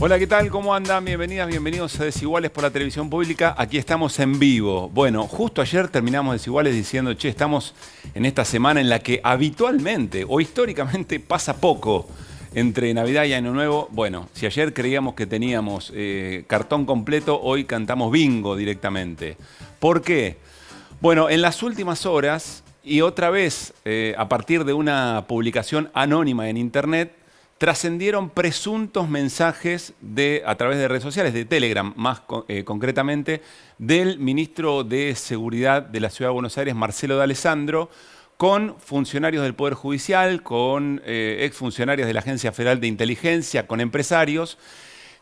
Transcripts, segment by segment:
Hola, ¿qué tal? ¿Cómo andan? Bienvenidas, bienvenidos a Desiguales por la Televisión Pública. Aquí estamos en vivo. Bueno, justo ayer terminamos Desiguales diciendo, che, estamos en esta semana en la que habitualmente o históricamente pasa poco entre Navidad y Año Nuevo. Bueno, si ayer creíamos que teníamos cartón completo, hoy cantamos bingo directamente. ¿Por qué? Bueno, en las últimas horas, y otra vez a partir de una publicación anónima en internet, trascendieron presuntos mensajes a través de redes sociales, de Telegram más concretamente, del ministro de Seguridad de la Ciudad de Buenos Aires, Marcelo D'Alessandro, con funcionarios del Poder Judicial, con exfuncionarios de la Agencia Federal de Inteligencia, con empresarios,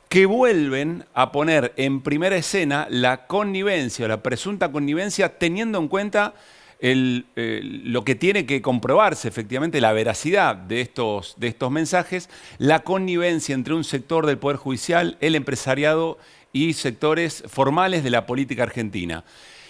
que vuelven a poner en primera escena la connivencia o la presunta connivencia, teniendo en cuenta lo que tiene que comprobarse efectivamente, la veracidad de estos mensajes, la connivencia entre un sector del Poder Judicial, el empresariado y sectores formales de la política argentina.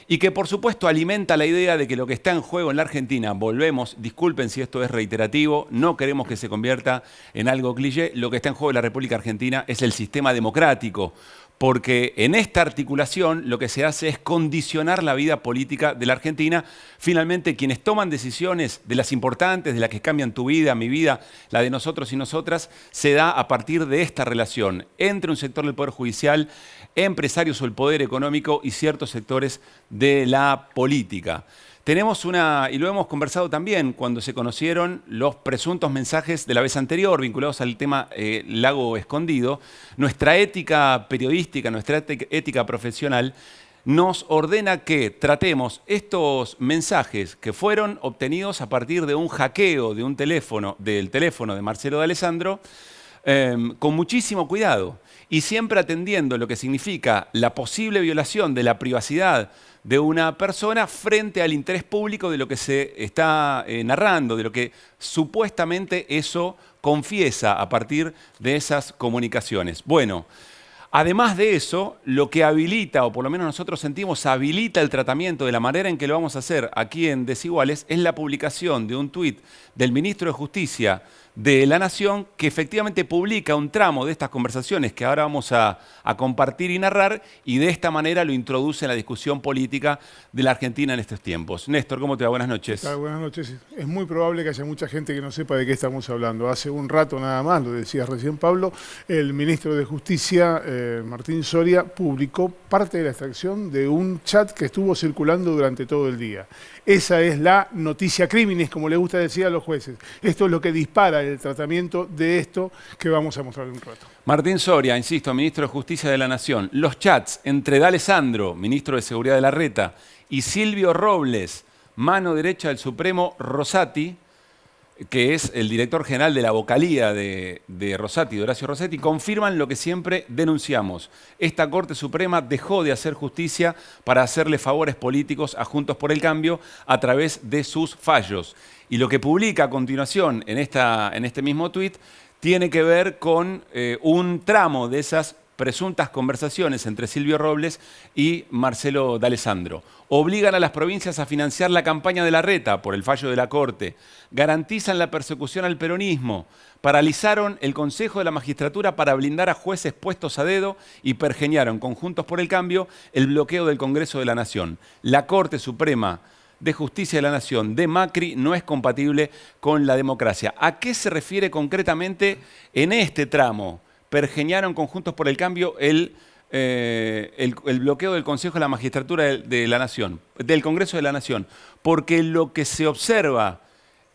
Y que por supuesto alimenta la idea de que lo que está en juego en la Argentina, volvemos, disculpen si esto es reiterativo, no queremos que se convierta en algo cliché, lo que está en juego en la República Argentina es el sistema democrático, porque en esta articulación lo que se hace es condicionar la vida política de la Argentina. Finalmente, quienes toman decisiones de las importantes, de las que cambian tu vida, mi vida, la de nosotros y nosotras, se da a partir de esta relación entre un sector del Poder Judicial, empresarios o el poder económico y ciertos sectores de la política. Tenemos y lo hemos conversado también cuando se conocieron los presuntos mensajes de la vez anterior vinculados al tema Lago Escondido. Nuestra ética periodística, nuestra ética profesional nos ordena que tratemos estos mensajes que fueron obtenidos a partir de un hackeo de del teléfono de Marcelo D'Alessandro, con muchísimo cuidado y siempre atendiendo lo que significa la posible violación de la privacidad de una persona frente al interés público de lo que se está narrando, de lo que supuestamente eso confiesa a partir de esas comunicaciones. Bueno, además de eso, lo que habilita, o por lo menos nosotros sentimos, habilita el tratamiento de la manera en que lo vamos a hacer aquí en Desiguales, es la publicación de un tuit del ministro de Justicia de la Nación, que efectivamente publica un tramo de estas conversaciones que ahora vamos a compartir y narrar, y de esta manera lo introduce en la discusión política de la Argentina en estos tiempos. Néstor, ¿cómo te va? Buenas noches. Buenas noches. Es muy probable que haya mucha gente que no sepa de qué estamos hablando. Hace un rato nada más, lo decías recién Pablo, el ministro de Justicia, Martín Soria, publicó parte de la extracción de un chat que estuvo circulando durante todo el día. Esa es la noticia criminis, como le gusta decir a los jueces. Esto es lo que dispara el tratamiento de esto que vamos a mostrar en un rato. Martín Soria, insisto, ministro de Justicia de la Nación. Los chats entre D'Alessandro, ministro de Seguridad de Larreta, y Silvio Robles, mano derecha del Supremo, Rosati, que es el director general de la vocalía de Rosati, de Horacio Rosati, confirman lo que siempre denunciamos. Esta Corte Suprema dejó de hacer justicia para hacerle favores políticos a Juntos por el Cambio a través de sus fallos. Y lo que publica a continuación en este mismo tuit tiene que ver con un tramo de esas presuntas conversaciones entre Silvio Robles y Marcelo D'Alessandro. Obligan a las provincias a financiar la campaña de Larreta por el fallo de la Corte. Garantizan la persecución al peronismo. Paralizaron el Consejo de la Magistratura para blindar a jueces puestos a dedo y pergeñaron con Juntos por el Cambio el bloqueo del Congreso de la Nación. La Corte Suprema de Justicia de la Nación de Macri no es compatible con la democracia. ¿A qué se refiere concretamente en este tramo? Pergeñaron con Juntos por el Cambio el bloqueo del Consejo de la Magistratura de la Nación, del Congreso de la Nación, porque lo que se observa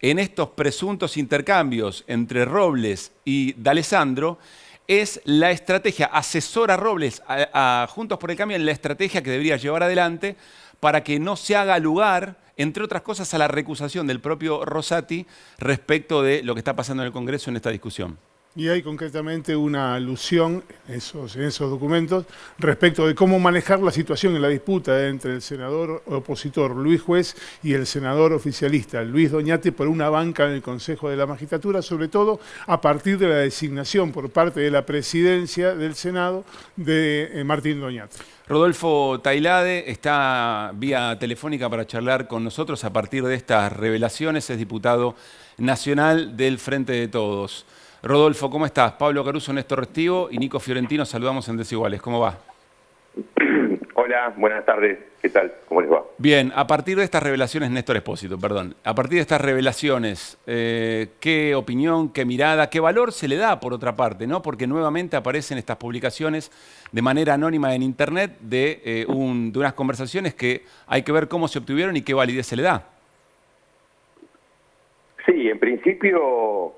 en estos presuntos intercambios entre Robles y D'Alessandro es la estrategia, asesora Robles a Juntos por el Cambio en la estrategia que debería llevar adelante para que no se haga lugar, entre otras cosas, a la recusación del propio Rosati respecto de lo que está pasando en el Congreso en esta discusión. Y hay concretamente una alusión en esos documentos respecto de cómo manejar la situación en la disputa entre el senador opositor Luis Juez y el senador oficialista Luis Doñate por una banca en el Consejo de la Magistratura, sobre todo a partir de la designación por parte de la presidencia del Senado de Martín Doñate. Rodolfo Tailade está vía telefónica para charlar con nosotros a partir de estas revelaciones, es diputado nacional del Frente de Todos. Rodolfo, ¿cómo estás? Pablo Caruso, Néstor Restivo y Nico Fiorentino, saludamos en Desiguales. ¿Cómo va? Hola, buenas tardes. ¿Qué tal? ¿Cómo les va? Bien, a partir de estas revelaciones, Néstor Espósito, perdón, a partir de estas revelaciones, ¿qué opinión, qué mirada, qué valor se le da por otra parte, ¿no? Porque nuevamente aparecen estas publicaciones de manera anónima en Internet de unas conversaciones que hay que ver cómo se obtuvieron y qué validez se le da. Sí, en principio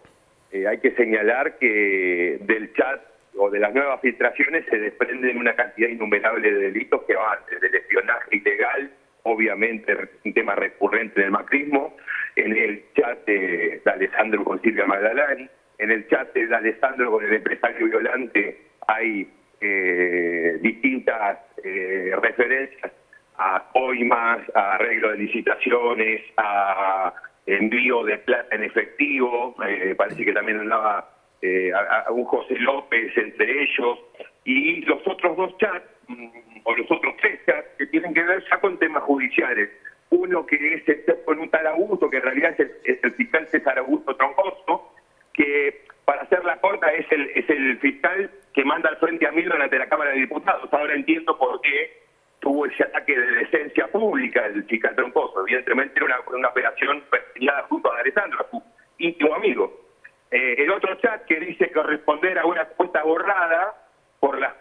hay que señalar que del chat o de las nuevas filtraciones se desprenden una cantidad innumerable de delitos que van desde el espionaje ilegal, obviamente un tema recurrente en el macrismo, en el chat de Alessandro con Silvia Magdalani, en el chat de Alessandro con el empresario Violante hay distintas referencias a coimas, a arreglo de licitaciones, a envío de plata en efectivo, parece que también andaba a un José López entre ellos, y los otros dos chats, o los otros tres chats, que tienen que ver ya con temas judiciales. Uno que es el chat con un tal Augusto, que en realidad es el fiscal César Augusto Troncoso, que para hacer la corta es el fiscal que manda al frente a Milton ante la Cámara de Diputados. Ahora entiendo por qué tuvo ese ataque de decencia pública el fiscal Troncoso. Evidentemente era una operación perseguida junto a Alessandro, a su íntimo amigo. El otro chat que dice corresponder a una cuenta borrada por las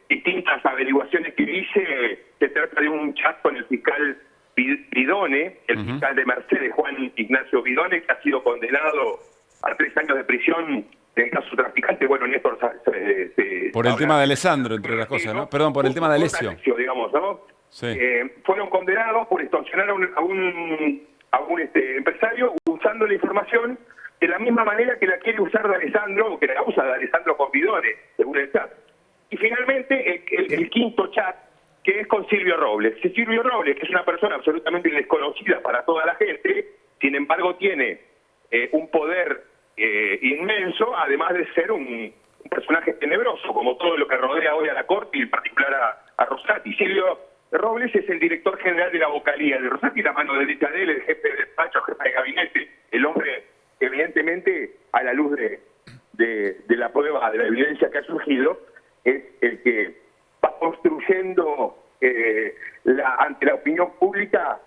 distintas averiguaciones que hice, se trata de un chat con el fiscal Bidone, el fiscal de Mercedes, Juan Ignacio Bidone, que ha sido condenado a 3 años de prisión en caso traficante. Bueno, Néstor por el tema de Alessandro, entre las cosas, ¿no? Perdón, por el tema de Alessio. Digamos, ¿no? Sí. Fueron condenados por extorsionar a un empresario usando la información de la misma manera que la quiere usar de Alessandro, o que la usa de Alessandro con Bidone, según el chat. Y finalmente el quinto chat, que es con Silvio Robles. Silvio Robles, que es una persona absolutamente desconocida para toda la gente, sin embargo tiene un poder inmenso, además de ser un personaje tenebroso, como todo lo que rodea hoy a la Corte y en particular a Rosati. Silvio Robles es el director general de la vocalía de Rosati, la mano derecha de él, el jefe de despacho, jefe de gabinete, el hombre, evidentemente, a la luz de la prueba, de la evidencia que ha surgido, es el que va construyendo ante la opinión pública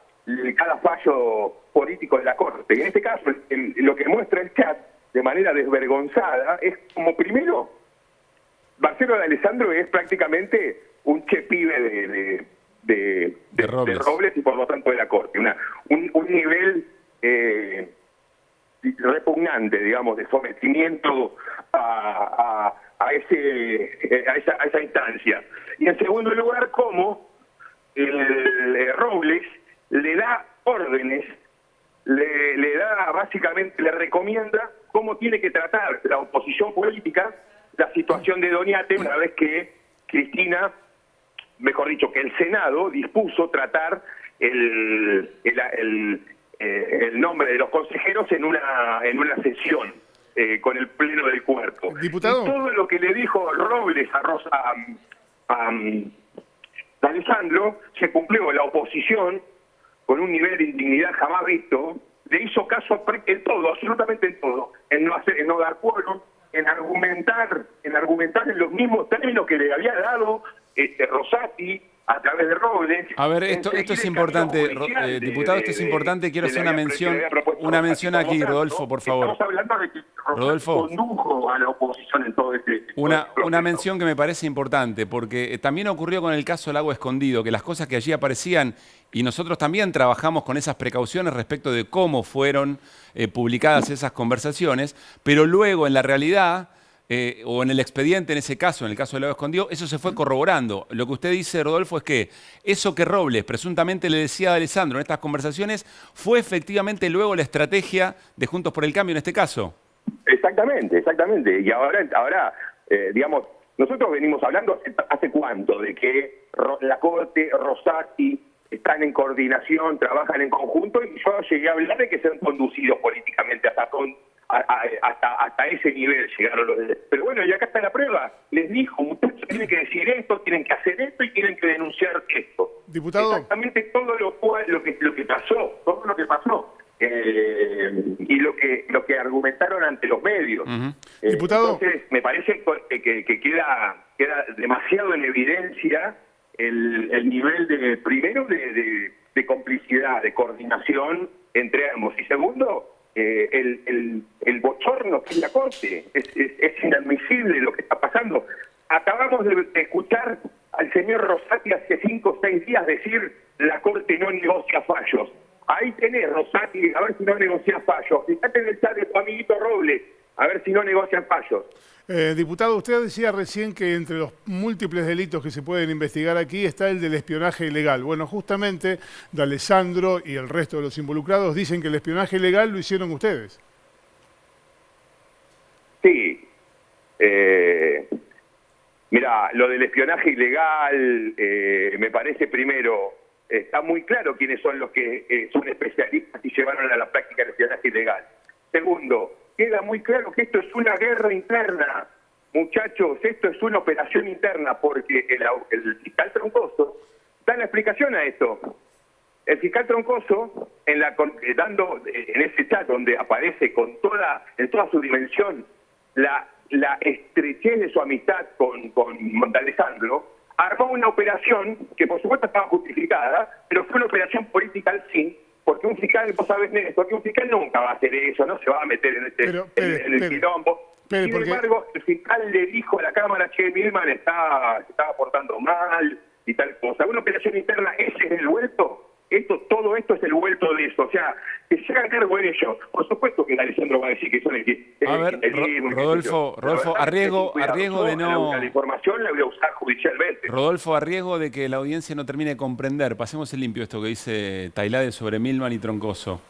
cada fallo político de la Corte. En este caso, lo que muestra el chat de manera desvergonzada es como, primero, Marcelo de Alessandro es prácticamente un pibe de Robles y por lo tanto de la Corte. Un nivel repugnante, digamos, de sometimiento a esa instancia. Y en segundo lugar, cómo Robles le da órdenes, le da básicamente, le recomienda cómo tiene que tratar la oposición política la situación de Doniate una vez que Cristina, mejor dicho, que el Senado dispuso tratar el nombre de los consejeros en una sesión con el pleno del cuerpo. Diputado. Y todo lo que le dijo Robles a Alessandro se cumplió. La oposición, con un nivel de indignidad jamás visto, le hizo caso en todo, absolutamente en todo, en no dar quórum, en argumentar en los mismos términos que le había dado Rosati a través de Robles. A ver, esto es importante, diputado, esto es importante. Quiero hacer una mención aquí, Rodolfo, por favor. Estamos hablando de que Rodolfo, condujo a la oposición en todo este una mención que me parece importante, porque también ocurrió con el caso Lago Escondido, que las cosas que allí aparecían, y nosotros también trabajamos con esas precauciones respecto de cómo fueron publicadas esas conversaciones, pero luego en la realidad, o en el expediente en ese caso, en el caso de Lago Escondido, eso se fue corroborando. Lo que usted dice, Rodolfo, es que eso que Robles presuntamente le decía a Alessandro en estas conversaciones fue efectivamente luego la estrategia de Juntos por el Cambio en este caso. Exactamente. Y ahora digamos, nosotros venimos hablando hace cuánto de que la Corte, Rosati, están en coordinación, trabajan en conjunto, y yo llegué a hablar de que sean conducidos políticamente hasta ese nivel llegaron los... Pero bueno, y acá está la prueba. Les dijo, muchachos, tienen que decir esto, tienen que hacer esto y tienen que denunciar esto. Diputado. Exactamente todo lo que pasó. y lo que argumentaron ante los medios. Diputado. Entonces, me parece que queda demasiado en evidencia el nivel primero de complicidad, de coordinación entre ambos, y segundo, el bochorno que es la Corte. Es inadmisible lo que está pasando. Acabamos de escuchar al señor Rosati hace 5 o 6 días decir: la Corte no negocia fallos. Ahí tenés, Rosati, a ver si no negocia fallos. Fíjate en el chat de tu amiguito Robles, a ver si no negocian fallos. Diputado, usted decía recién que entre los múltiples delitos que se pueden investigar aquí está el del espionaje ilegal. Bueno, justamente D'Alessandro y el resto de los involucrados dicen que el espionaje ilegal lo hicieron ustedes. Sí. Mira, lo del espionaje ilegal, me parece primero, está muy claro quiénes son los que son especialistas y llevaron a la práctica el espionaje ilegal. Segundo, queda muy claro que esto es una guerra interna. Muchachos, esto es una operación interna, porque el fiscal Troncoso da la explicación a esto. El fiscal Troncoso, dando en ese chat donde aparece en toda su dimensión la estrechez de su amistad con D'Alessandro, armó una operación que por supuesto estaba justificada, pero fue una operación política al fin, porque un fiscal, vos sabés, Néstor, que un fiscal nunca va a hacer eso, no se va a meter en el quilombo. Sin embargo, el fiscal le dijo a la Cámara: che, Milman se estaba portando mal y tal cosa. Una operación interna, ese es el vuelto. Todo esto es el vuelto de eso. O sea, que se haga cargo de ello. Por supuesto que D'Alessandro va a decir que son a ver, Rodolfo, a riesgo de no... La información la voy a usar judicialmente. Rodolfo, a riesgo de que la audiencia no termine de comprender, pasemos en limpio esto que dice Tailade sobre Milman y Troncoso.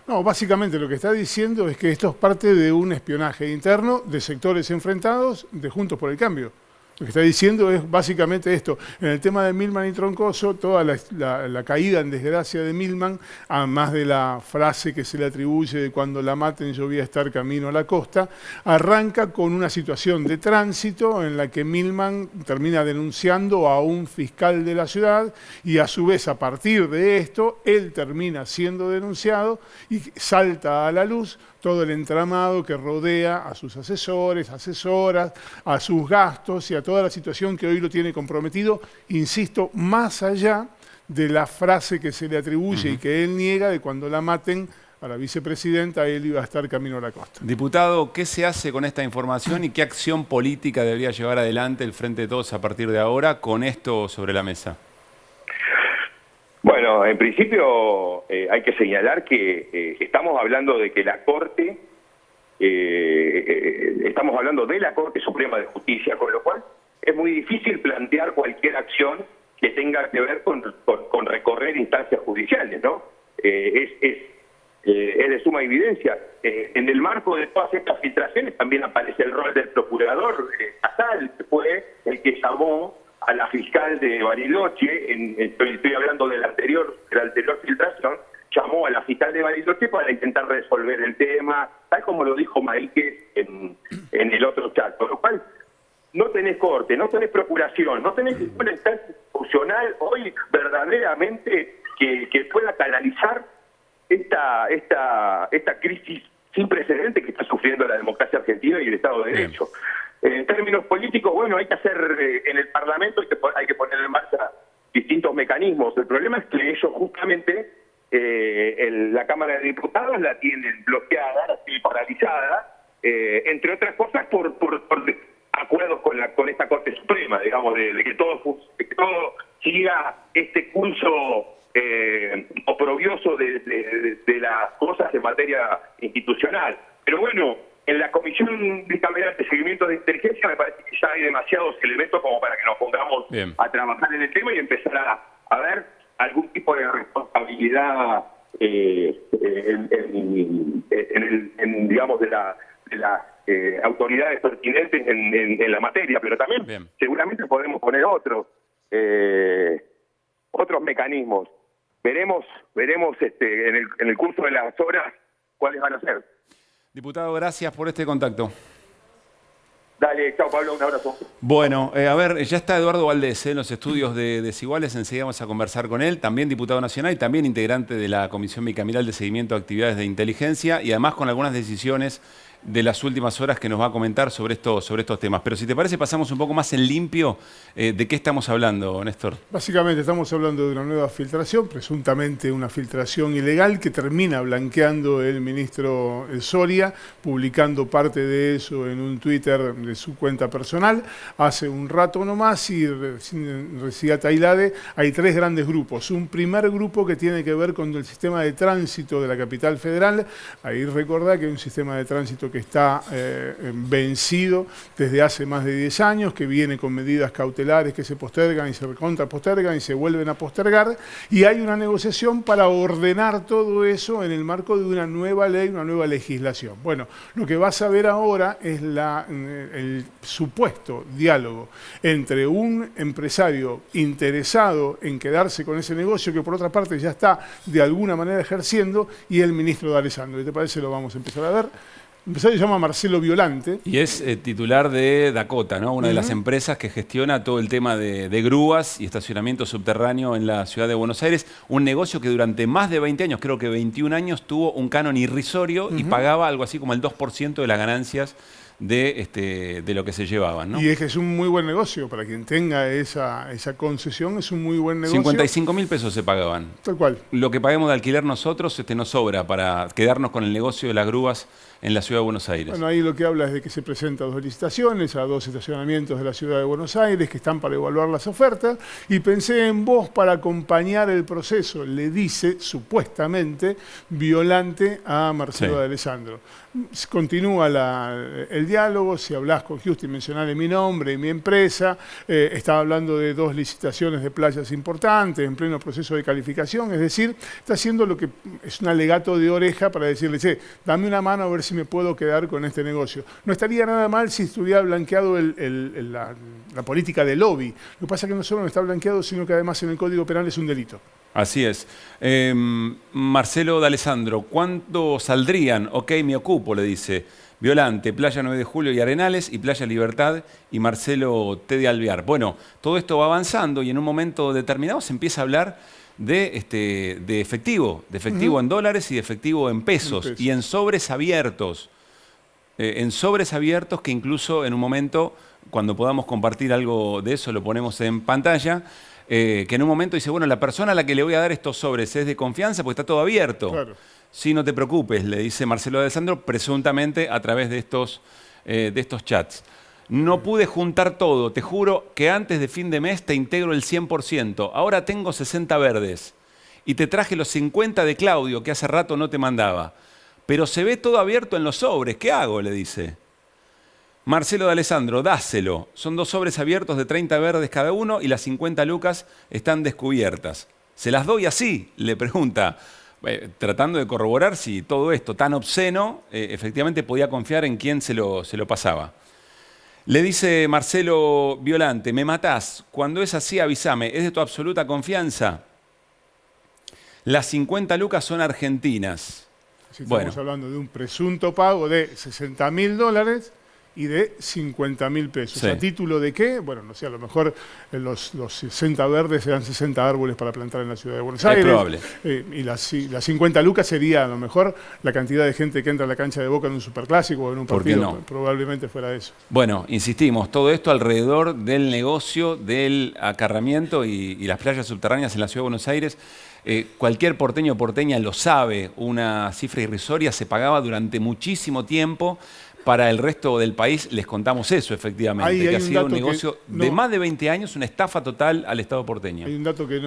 No, básicamente lo que está diciendo es que esto es parte de un espionaje interno de sectores enfrentados de Juntos por el Cambio. Lo que está diciendo es básicamente esto. En el tema de Milman y Troncoso, toda la caída en desgracia de Milman, además de la frase que se le atribuye de cuando la maten yo voy a estar camino a la costa, arranca con una situación de tránsito en la que Milman termina denunciando a un fiscal de la ciudad y a su vez a partir de esto él termina siendo denunciado y salta a la luz todo el entramado que rodea a sus asesores, asesoras, a sus gastos y a toda la situación que hoy lo tiene comprometido, insisto, más allá de la frase que se le atribuye y que él niega de cuando la maten a la vicepresidenta, él iba a estar camino a la costa. Diputado, ¿qué se hace con esta información y qué acción política debería llevar adelante el Frente de Todos a partir de ahora con esto sobre la mesa? Bueno, en principio hay que señalar que estamos hablando de que la Corte, estamos hablando de la Corte Suprema de Justicia, con lo cual es muy difícil plantear cualquier acción que tenga que ver con recorrer instancias judiciales, ¿no? Es de suma evidencia. En el marco de todas estas filtraciones también aparece el rol del procurador Casal, que fue el que llamó a la fiscal de Bariloche, estoy hablando de la anterior filtración, llamó a la fiscal de Bariloche para intentar resolver el tema, tal como lo dijo Maíque en el otro chat. Por lo cual, no tenés corte, no tenés procuración, no tenés ninguna instancia institucional hoy verdaderamente que pueda canalizar esta crisis sin precedentes que está sufriendo la democracia argentina y el Estado de Derecho. En términos políticos, bueno, hay que hacer en el Parlamento, hay que poner en marcha distintos mecanismos. El problema es que ellos justamente, la Cámara de Diputados la tienen bloqueada, la tienen paralizada, entre otras cosas por acuerdos con esta Corte Suprema, digamos, de que todo siga este curso oprobioso de las cosas en materia institucional. Pero bueno, en la Comisión Bicameral de Seguimiento de Inteligencia me parece que ya hay demasiados elementos como para que nos pongamos a trabajar en el tema y empezar a ver algún tipo de responsabilidad digamos, de las autoridades pertinentes en la materia, pero también seguramente podemos poner otros mecanismos. Veremos en el curso de las horas cuáles van a ser. Diputado, gracias por este contacto. Dale, chao Pablo, un abrazo. Bueno, a ver, ya está Eduardo Valdés en los estudios de Desiguales, enseguida vamos a conversar con él, también diputado nacional y también integrante de la Comisión Bicameral de Seguimiento de Actividades de Inteligencia y además con algunas decisiones de las últimas horas que nos va a comentar sobre estos temas. Pero si te parece, pasamos un poco más en limpio de qué estamos hablando, Néstor. Básicamente estamos hablando de una nueva filtración, presuntamente una filtración ilegal que termina blanqueando el ministro Soria, publicando parte de eso en un Twitter de su cuenta personal. Hace un rato nomás y Recía Tailade, hay tres grandes grupos. Un primer grupo que tiene que ver con el sistema de tránsito de la capital federal. Ahí recordá que hay un sistema de tránsito que está vencido desde hace más de 10 años, que viene con medidas cautelares que se postergan y se recontrapostergan y se vuelven a postergar, y hay una negociación para ordenar todo eso en el marco de una nueva ley, una nueva legislación. Bueno, lo que vas a ver ahora es el supuesto diálogo entre un empresario interesado en quedarse con ese negocio, que por otra parte ya está de alguna manera ejerciendo, y el ministro D'Alessandro. ¿Qué te parece? Lo vamos a empezar a ver. El empresario se llama Marcelo Violante. Y es titular de Dakota, ¿no? Una de las empresas que gestiona todo el tema de grúas y estacionamiento subterráneo en la ciudad de Buenos Aires. Un negocio que durante más de 20 años, creo que 21 años, tuvo un canon irrisorio y pagaba algo así como el 2% de las ganancias de lo que se llevaban, ¿no? Y es que es un muy buen negocio. Para quien tenga esa concesión, es un muy buen negocio. 55.000 pesos se pagaban. Tal cual. Lo que paguemos de alquiler nosotros nos sobra para quedarnos con el negocio de las grúas en la ciudad de Buenos Aires. Bueno, ahí lo que habla es de que se presentan 2 licitaciones a 2 estacionamientos de la ciudad de Buenos Aires que están para evaluar las ofertas, y pensé en vos para acompañar el proceso, le dice supuestamente Violante a Marcelo D'Alessandro. Continúa el diálogo, si hablás con Justin, mencionale mi nombre y mi empresa, está hablando de 2 licitaciones de playas importantes en pleno proceso de calificación, es decir, está haciendo lo que es un alegato de oreja para decirle, che, dame una mano a ver si me puedo quedar con este negocio. No estaría nada mal si estuviera blanqueado la política de lobby. Lo que pasa es que no solo no está blanqueado, sino que además en el Código Penal es un delito. Así es. Marcelo D'Alessandro, ¿cuánto saldrían? Ok, me ocupo, le dice. Violante, Playa 9 de Julio y Arenales, y Playa Libertad y Marcelo T. de Alvear. Bueno, todo esto va avanzando y en un momento determinado se empieza a hablar de efectivo en dólares y de efectivo en pesos. Y en sobres abiertos. En sobres abiertos que incluso en un momento, cuando podamos compartir algo de eso, lo ponemos en pantalla, que en un momento dice, bueno, la persona a la que le voy a dar estos sobres es de confianza porque está todo abierto. Claro. Sí, no te preocupes, le dice Marcelo D'Alessandro, presuntamente a través de estos chats. No pude juntar todo, te juro que antes de fin de mes te integro el 100%. Ahora tengo 60 verdes y te traje los 50 de Claudio que hace rato no te mandaba. Pero se ve todo abierto en los sobres, ¿qué hago?, le dice. Marcelo D'Alessandro, dáselo. Son 2 sobres abiertos de 30 verdes cada uno y las 50 lucas están descubiertas. ¿Se las doy así?, le pregunta, tratando de corroborar si todo esto tan obsceno efectivamente podía confiar en quién se lo pasaba. Le dice Marcelo Violante, me matás, cuando es así avísame, ¿es de tu absoluta confianza? Las 50 lucas son argentinas. Si estamos hablando de un presunto pago de $60.000 y de 50.000 pesos. Sí. ¿A título de qué? Bueno, no sé, a lo mejor los 60 verdes serán 60 árboles para plantar en la ciudad de Buenos Aires. Es probable. Y las 50 lucas sería a lo mejor la cantidad de gente que entra a la cancha de Boca en un superclásico o en un partido. ¿Por qué no? Probablemente fuera eso. Bueno, insistimos, todo esto alrededor del negocio del acarramiento y las playas subterráneas en la ciudad de Buenos Aires. Cualquier porteño o porteña lo sabe, una cifra irrisoria se pagaba durante muchísimo tiempo. Para el resto del país les contamos eso, efectivamente, que ha sido un negocio de más de 20 años, una estafa total al Estado porteño. Hay un dato que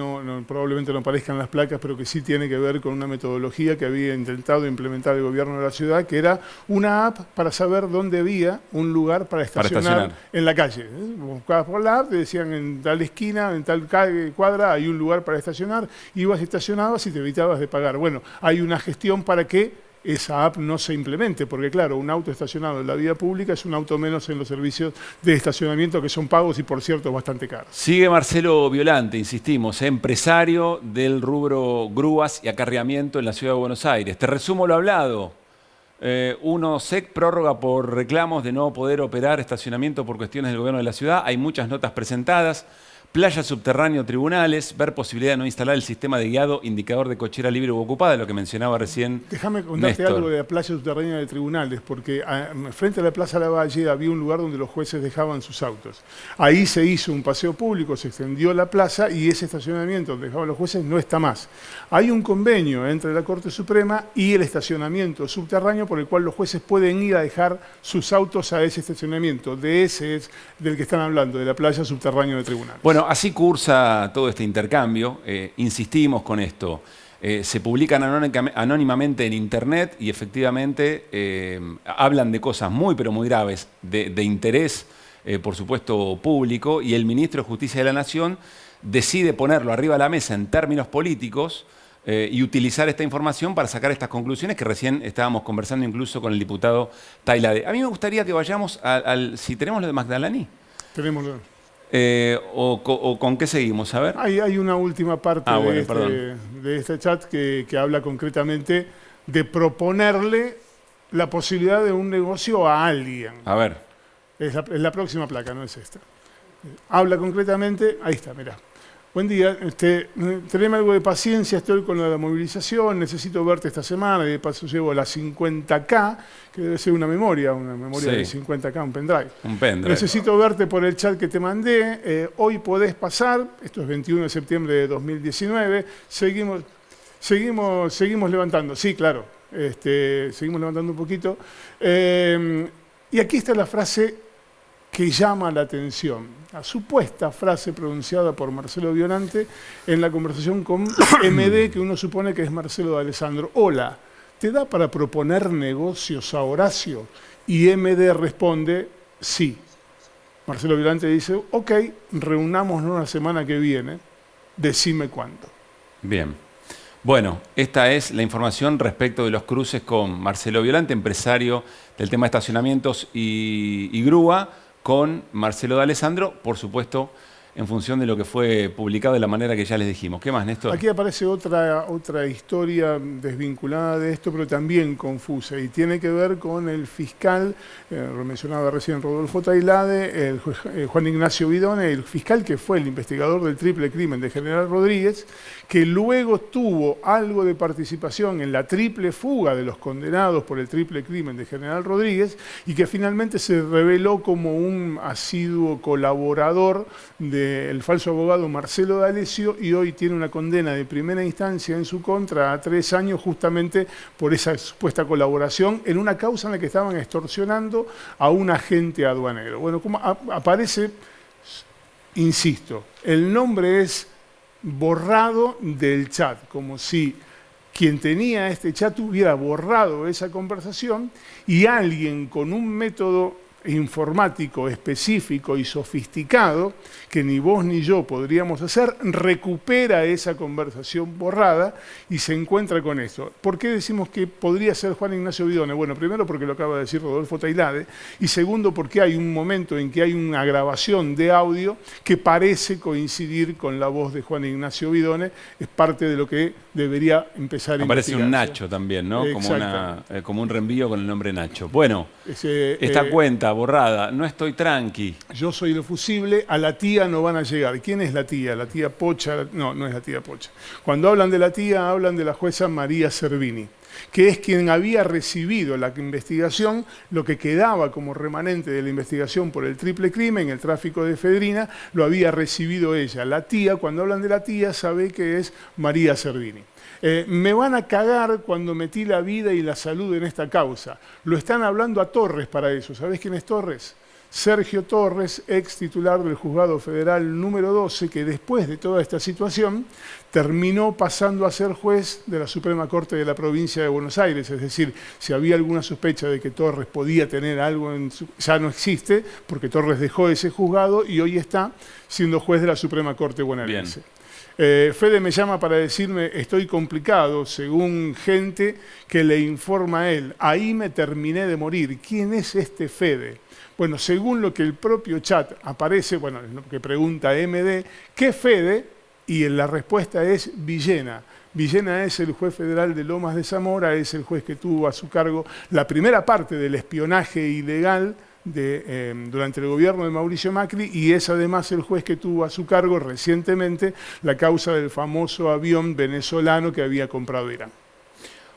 probablemente no aparezca en las placas, pero que sí tiene que ver con una metodología que había intentado implementar el gobierno de la ciudad, que era una app para saber dónde había un lugar para estacionar en la calle. Buscabas por la app, te decían en tal esquina, en tal cuadra hay un lugar para estacionar, ibas y estacionabas y te evitabas de pagar. Bueno, hay una gestión para que esa app no se implemente, porque claro, un auto estacionado en la vía pública es un auto menos en los servicios de estacionamiento que son pagos y, por cierto, bastante caros. Sigue Marcelo Violante, insistimos, empresario del rubro grúas y acarreamiento en la ciudad de Buenos Aires. Te resumo lo hablado. Uno, SEC prórroga por reclamos de no poder operar estacionamiento por cuestiones del gobierno de la ciudad. Hay muchas notas presentadas. Playa subterráneo, tribunales, ver posibilidad de no instalar el sistema de guiado, indicador de cochera libre u ocupada, lo que mencionaba recién Déjame contarte Néstor. algo de la playa subterránea de tribunales, porque frente a la Plaza Lavalle había un lugar donde los jueces dejaban sus autos. Ahí se hizo un paseo público, se extendió la plaza y ese estacionamiento donde dejaban los jueces no está más. Hay un convenio entre la Corte Suprema y el estacionamiento subterráneo por el cual los jueces pueden ir a dejar sus autos a ese estacionamiento. De ese es del que están hablando, de la playa subterránea de tribunales. Bueno, así cursa todo este intercambio. Insistimos con esto. Se publican anónimamente en Internet y efectivamente hablan de cosas muy, pero muy graves, de interés, por supuesto, público, y el ministro de Justicia de la Nación decide ponerlo arriba de la mesa en términos políticos y utilizar esta información para sacar estas conclusiones que recién estábamos conversando incluso con el diputado Tailade. A mí me gustaría que vayamos si tenemos lo de Magdalani. Tenemos... O con qué seguimos, a ver. Hay una última parte bueno, de este chat que habla concretamente de proponerle la posibilidad de un negocio a alguien. A ver. Es la próxima placa, no es esta. Habla concretamente, ahí está, mirá. Buen día, teneme algo de paciencia, estoy con la movilización, necesito verte esta semana y de paso llevo la 50K, que debe ser una memoria Sí. de 50K, un pendrive. Un pendrive. Necesito verte por el chat que te mandé, hoy podés pasar, esto es 21 de septiembre de 2019, seguimos levantando, sí, claro, seguimos levantando un poquito. Y aquí está la frase que llama la atención, la supuesta frase pronunciada por Marcelo Violante en la conversación con MD, que uno supone que es Marcelo D'Alessandro. Hola, ¿te da para proponer negocios a Horacio? Y MD responde, sí. Marcelo Violante dice, ok, reunámonos la semana que viene, decime cuándo. Bien. Bueno, esta es la información respecto de los cruces con Marcelo Violante, empresario del tema de estacionamientos y grúa, con Marcelo D'Alessandro, por supuesto, en función de lo que fue publicado de la manera que ya les dijimos. ¿Qué más, Néstor? Aquí aparece otra historia desvinculada de esto, pero también confusa, y tiene que ver con el fiscal, lo mencionaba recién Rodolfo Tailade, el Juan Ignacio Vidone, el fiscal que fue el investigador del triple crimen de General Rodríguez, que luego tuvo algo de participación en la triple fuga de los condenados por el triple crimen de General Rodríguez y que finalmente se reveló como un asiduo colaborador del falso abogado Marcelo D'Alessio y hoy tiene una condena de primera instancia en su contra a 3 años justamente por esa supuesta colaboración en una causa en la que estaban extorsionando a un agente aduanero. Bueno, como aparece, insisto, el nombre es borrado del chat, como si quien tenía este chat hubiera borrado esa conversación y alguien con un método informático específico y sofisticado, que ni vos ni yo podríamos hacer, recupera esa conversación borrada y se encuentra con esto. ¿Por qué decimos que podría ser Juan Ignacio Vidone? Bueno, primero porque lo acaba de decir Rodolfo Tailade, y segundo porque hay un momento en que hay una grabación de audio que parece coincidir con la voz de Juan Ignacio Vidone, es parte de lo que debería empezar a Aparece investigarse. un Nacho también, ¿no? Como un reenvío con el nombre Nacho. Bueno, esta Esta cuenta borrada, no estoy tranqui. Yo soy lo fusible, a la tía no van a llegar. ¿Quién es la tía? ¿La tía Pocha? No, no es la tía Pocha. Cuando hablan de la tía, hablan de la jueza María Servini, que es quien había recibido la investigación, lo que quedaba como remanente de la investigación por el triple crimen, el tráfico de efedrina, lo había recibido ella. La tía, cuando hablan de la tía, sabe que es María Servini. Me van a cagar cuando metí la vida y la salud en esta causa. Lo están hablando a Torres para eso. ¿Sabés quién es Torres? Sergio Torres, ex titular del Juzgado Federal número 12, que después de toda esta situación terminó pasando a ser juez de la Suprema Corte de la Provincia de Buenos Aires. Es decir, si había alguna sospecha de que Torres podía tener algo ya no existe, porque Torres dejó ese juzgado y hoy está siendo juez de la Suprema Corte bonaerense. Fede me llama para decirme, estoy complicado, según gente que le informa a él. Ahí me terminé de morir. ¿Quién es este Fede? Bueno, según lo que el propio chat aparece, bueno, lo que pregunta MD, ¿qué Fede? Y la respuesta es Villena. Villena es el juez federal de Lomas de Zamora, es el juez que tuvo a su cargo la primera parte del espionaje ilegal durante el gobierno de Mauricio Macri, y es además el juez que tuvo a su cargo recientemente la causa del famoso avión venezolano que había comprado Irán.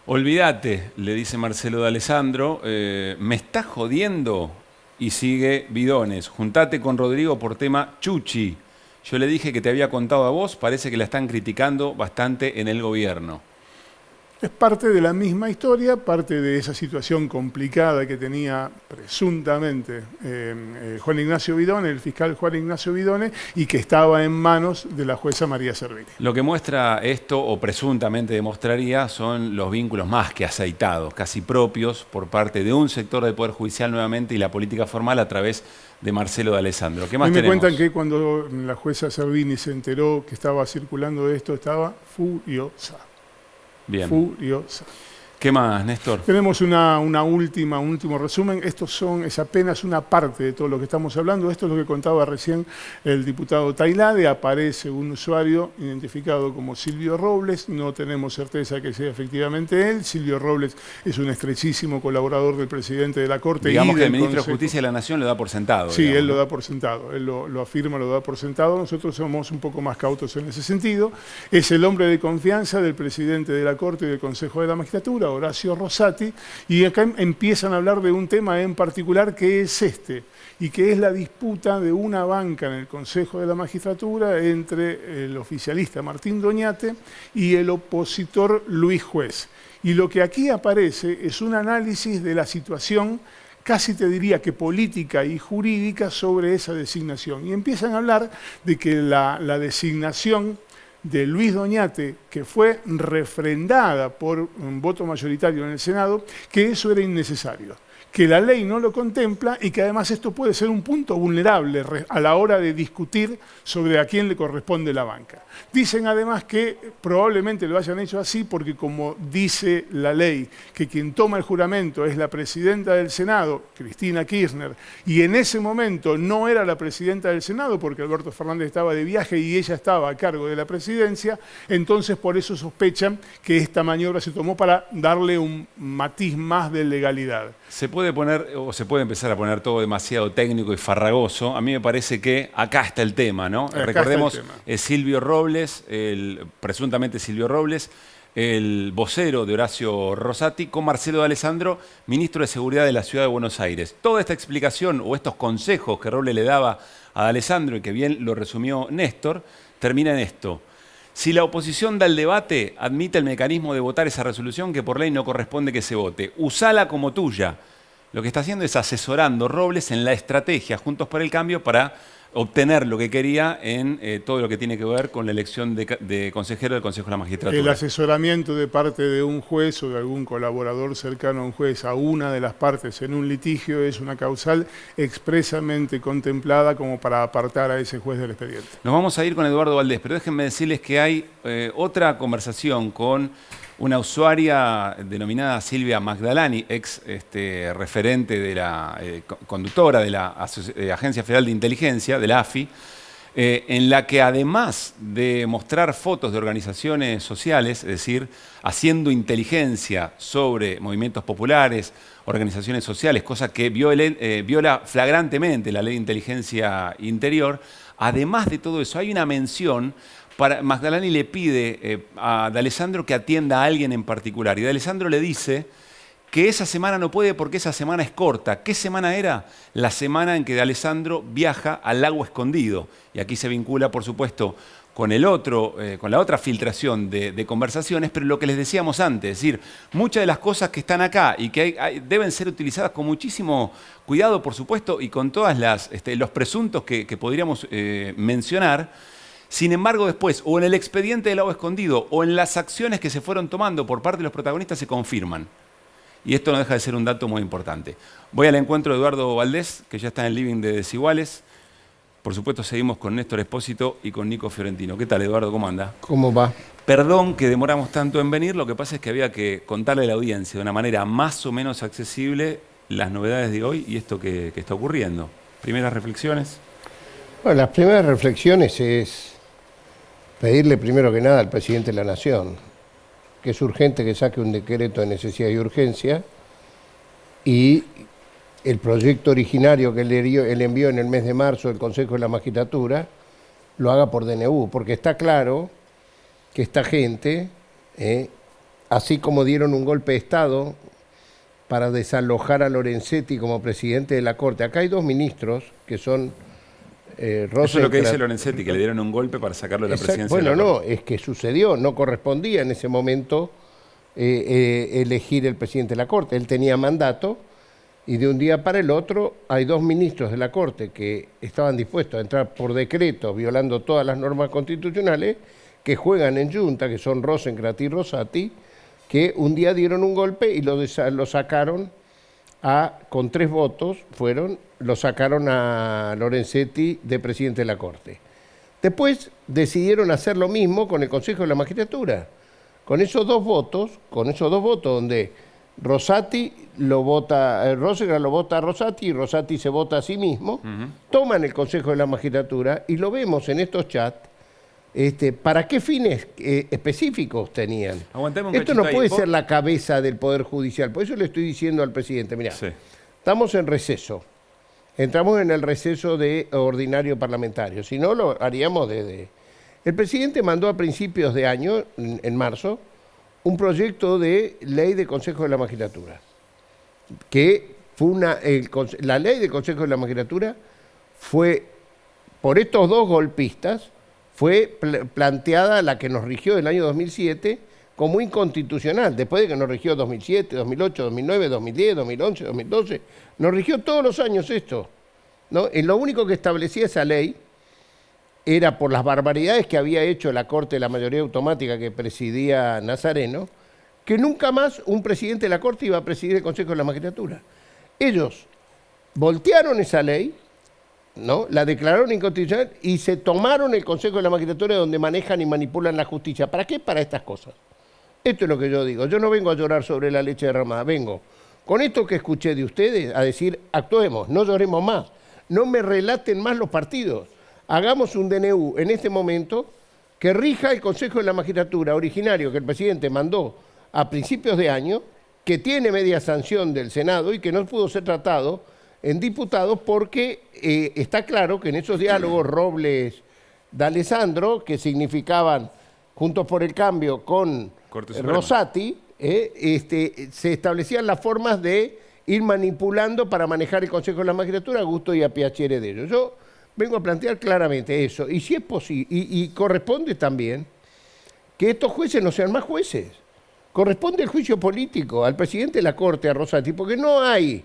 Olvídate, le dice Marcelo D'Alessandro, me está jodiendo, y sigue Bidones. Juntate con Rodrigo por tema Chuchi. Yo le dije que te había contado a vos, parece que la están criticando bastante en el gobierno. Es parte de la misma historia, parte de esa situación complicada que tenía presuntamente Juan Ignacio Bidone, el fiscal Juan Ignacio Bidone, y que estaba en manos de la jueza María Servini. Lo que muestra esto, o presuntamente demostraría, son los vínculos más que aceitados, casi propios, por parte de un sector del Poder Judicial nuevamente y la política formal a través de Marcelo D'Alessandro. ¿Qué más tenemos? Me cuentan que cuando la jueza Servini se enteró que estaba circulando esto, estaba furiosa. Bien. Furiosa. ¿Qué más, Néstor? Tenemos un último resumen. Es apenas una parte de todo lo que estamos hablando. Esto es lo que contaba recién el diputado Tailade. Aparece un usuario identificado como Silvio Robles. No tenemos certeza que sea efectivamente él. Silvio Robles es un estrechísimo colaborador del presidente de la Corte. Digamos que el ministro de Justicia de la Nación lo da por sentado. Sí, digamos, él lo da por sentado. Él lo afirma, lo da por sentado. Nosotros somos un poco más cautos en ese sentido. Es el hombre de confianza del presidente de la Corte y del Consejo de la Magistratura, Horacio Rosati, y acá empiezan a hablar de un tema en particular que es y que es la disputa de una banca en el Consejo de la Magistratura entre el oficialista Martín Doñate y el opositor Luis Juez. Y lo que aquí aparece es un análisis de la situación, casi te diría que política y jurídica, sobre esa designación. Y empiezan a hablar de que la designación de Luis Doñate, que fue refrendada por un voto mayoritario en el Senado, que eso era innecesario, que la ley no lo contempla y que además esto puede ser un punto vulnerable a la hora de discutir sobre a quién le corresponde la banca. Dicen además que probablemente lo hayan hecho así porque, como dice la ley, que quien toma el juramento es la presidenta del Senado, Cristina Kirchner, y en ese momento no era la presidenta del Senado porque Alberto Fernández estaba de viaje y ella estaba a cargo de la presidencia, entonces por eso sospechan que esta maniobra se tomó para darle un matiz más de legalidad. Se puede poner, o se puede empezar a poner todo demasiado técnico y farragoso. A mí me parece que acá está el tema, ¿no? Recordemos, es Silvio Robles, presuntamente Silvio Robles, el vocero de Horacio Rosati, con Marcelo D'Alessandro, ministro de Seguridad de la Ciudad de Buenos Aires. Toda esta explicación o estos consejos que Robles le daba a D'Alessandro, y que bien lo resumió Néstor, termina en esto. Si la oposición da el debate, admite el mecanismo de votar esa resolución que por ley no corresponde que se vote. Usala como tuya. Lo que está haciendo es asesorando Robles en la estrategia Juntos por el Cambio para obtener lo que quería en todo lo que tiene que ver con la elección de consejero del Consejo de la Magistratura. El asesoramiento de parte de un juez o de algún colaborador cercano a un juez a una de las partes en un litigio es una causal expresamente contemplada como para apartar a ese juez del expediente. Nos vamos a ir con Eduardo Valdés, pero déjenme decirles que hay otra conversación con una usuaria denominada Silvia Magdalani, ex referente de la conductora de la Agencia Federal de Inteligencia, de la AFI, en la que además de mostrar fotos de organizaciones sociales, es decir, haciendo inteligencia sobre movimientos populares, organizaciones sociales, cosa que viola flagrantemente la Ley de Inteligencia Interior, además de todo eso hay una mención. Magdalani le pide a D'Alessandro que atienda a alguien en particular. Y D'Alessandro le dice que esa semana no puede porque esa semana es corta. ¿Qué semana era? La semana en que D'Alessandro viaja al Lago Escondido. Y aquí se vincula, por supuesto, con la otra filtración de conversaciones, pero lo que les decíamos antes, es decir, muchas de las cosas que están acá y que deben ser utilizadas con muchísimo cuidado, por supuesto, y con todos los presuntos que podríamos mencionar. Sin embargo, después, o en el expediente del Lago Escondido, o en las acciones que se fueron tomando por parte de los protagonistas, se confirman. Y esto no deja de ser un dato muy importante. Voy al encuentro de Eduardo Valdés, que ya está en el living de Desiguales. Por supuesto, seguimos con Néstor Espósito y con Nico Fiorentino. ¿Qué tal, Eduardo? ¿Cómo anda? ¿Cómo va? Perdón que demoramos tanto en venir. Lo que pasa es que había que contarle a la audiencia de una manera más o menos accesible las novedades de hoy y esto que está ocurriendo. ¿Primeras reflexiones? Bueno, las primeras reflexiones es pedirle primero que nada al presidente de la Nación que es urgente que saque un decreto de necesidad y urgencia, y el proyecto originario que él envió en el mes de marzo del Consejo de la Magistratura lo haga por DNU, porque está claro que esta gente, así como dieron un golpe de Estado para desalojar a Lorenzetti como presidente de la Corte, acá hay dos ministros que son Eso es lo que dice Lorenzetti, que le dieron un golpe para sacarlo de la presidencia. Bueno, de la no, es que sucedió, no correspondía en ese momento elegir el presidente de la Corte. Él tenía mandato y de un día para el otro hay dos ministros de la Corte que estaban dispuestos a entrar por decreto, violando todas las normas constitucionales, que juegan en Junta, que son Rosenkrantz y Rosati, que un día dieron un golpe y lo sacaron con 3 votos, lo sacaron a Lorenzetti de presidente de la Corte. Después decidieron hacer lo mismo con el Consejo de la Magistratura. Con esos dos votos donde Rosati lo vota, Rosenkrantz lo vota a Rosati y Rosati se vota a sí mismo, toman el Consejo de la Magistratura y lo vemos en estos chats. ¿Para qué fines específicos tenían? Esto no puede ser la cabeza del Poder Judicial. Por eso le estoy diciendo al presidente, mirá, estamos en receso. Entramos en el receso de ordinario parlamentario. Si no, lo haríamos desde... El presidente mandó a principios de año, en marzo, un proyecto de ley de Consejo de la Magistratura. Que fue la ley del Consejo de la Magistratura fue, por estos dos golpistas, fue planteada la que nos rigió el año 2007 como inconstitucional, después de que nos rigió 2007, 2008, 2009, 2010, 2011, 2012, nos rigió todos los años esto, ¿no? Y lo único que establecía esa ley era por las barbaridades que había hecho la Corte de la mayoría automática que presidía Nazareno, que nunca más un presidente de la Corte iba a presidir el Consejo de la Magistratura. Ellos voltearon esa ley, ¿no? La declararon inconstitucional y se tomaron el Consejo de la Magistratura donde manejan y manipulan la justicia. ¿Para qué? Para estas cosas. Esto es lo que yo digo. Yo no vengo a llorar sobre la leche derramada, vengo con esto que escuché de ustedes a decir, actuemos, no lloremos más, no me relaten más los partidos, hagamos un DNU en este momento que rija el Consejo de la Magistratura originario que el presidente mandó a principios de año, que tiene media sanción del Senado y que no pudo ser tratado en diputados porque está claro que en esos diálogos Robles D'Alessandro, que significaban Juntos por el Cambio con Rosati, se establecían las formas de ir manipulando para manejar el Consejo de la Magistratura a gusto y a piacere de ellos. Yo vengo a plantear claramente eso, y si es posible, y corresponde también que estos jueces no sean más jueces. Corresponde el juicio político al presidente de la Corte, a Rosati, porque no hay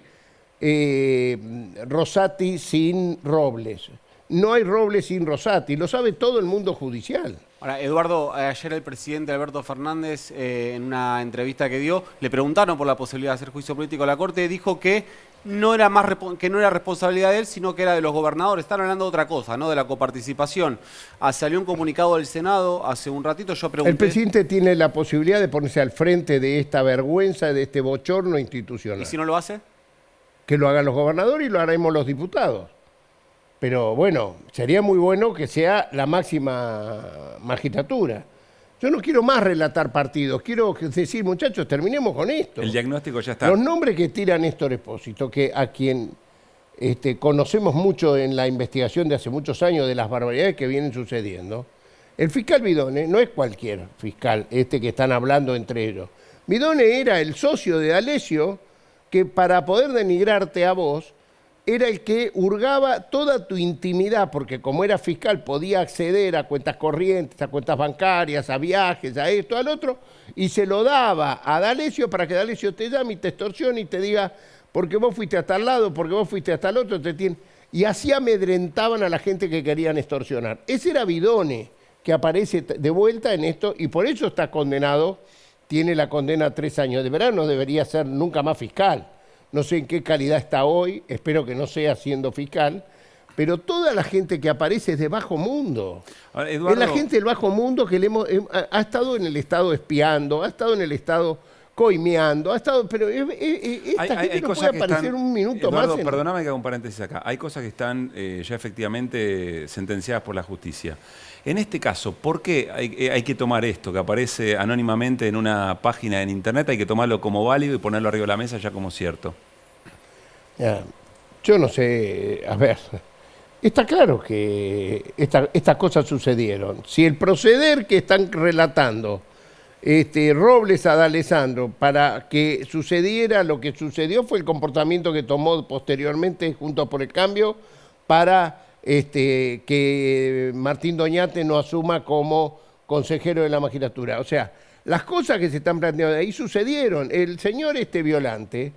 Rosati sin Robles. No hay Robles sin Rosati, lo sabe todo el mundo judicial. Ahora, Eduardo, ayer el presidente Alberto Fernández, en una entrevista que dio, le preguntaron por la posibilidad de hacer juicio político a la Corte, dijo que no era responsabilidad de él, sino que era de los gobernadores. Están hablando de otra cosa, ¿no? De la coparticipación. Salió un comunicado del Senado hace un ratito, yo pregunté... El presidente tiene la posibilidad de ponerse al frente de esta vergüenza, de este bochorno institucional. ¿Y si no lo hace? Que lo hagan los gobernadores y lo haremos los diputados. Pero bueno, sería muy bueno que sea la máxima magistratura. Yo no quiero más relatar partidos, quiero decir, muchachos, terminemos con esto. El diagnóstico ya está. Los nombres que tira Néstor Espósito, que a quien conocemos mucho en la investigación de hace muchos años de las barbaridades que vienen sucediendo, el fiscal Vidone no es cualquier fiscal, que están hablando entre ellos. Vidone era el socio de D'Alessio, que para poder denigrarte a vos, era el que hurgaba toda tu intimidad, porque como era fiscal podía acceder a cuentas corrientes, a cuentas bancarias, a viajes, a esto, al otro, y se lo daba a D'Alessio para que D'Alessio te llame y te extorsione y te diga, porque vos fuiste a tal lado, porque vos fuiste a tal otro, y así amedrentaban a la gente que querían extorsionar. Ese era Vidone, que aparece de vuelta en esto, y por eso está condenado, tiene la condena a 3 años. De verdad no debería ser nunca más fiscal. No sé en qué calidad está hoy, espero que no sea siendo fiscal, pero toda la gente que aparece es de bajo mundo. Ahora, Eduardo... Es la gente del bajo mundo que ha estado en el Estado espiando, ha estado en el Estado coimeando, ha estado, pero esta gente no puede aparecer un minuto Eduardo, más. Perdóname que haga un paréntesis acá. Hay cosas que están ya efectivamente sentenciadas por la justicia. En este caso, ¿por qué hay que tomar esto que aparece anónimamente en una página en internet? Hay que tomarlo como válido y ponerlo arriba de la mesa ya como cierto. Ya, yo no sé, a ver, está claro que estas cosas sucedieron. Si el proceder que están relatando Robles a D'Alessandro para que sucediera lo que sucedió fue el comportamiento que tomó posteriormente Juntos por el Cambio para que Martín Doñate no asuma como consejero de la magistratura. O sea, las cosas que se están planteando ahí sucedieron. El señor Violante,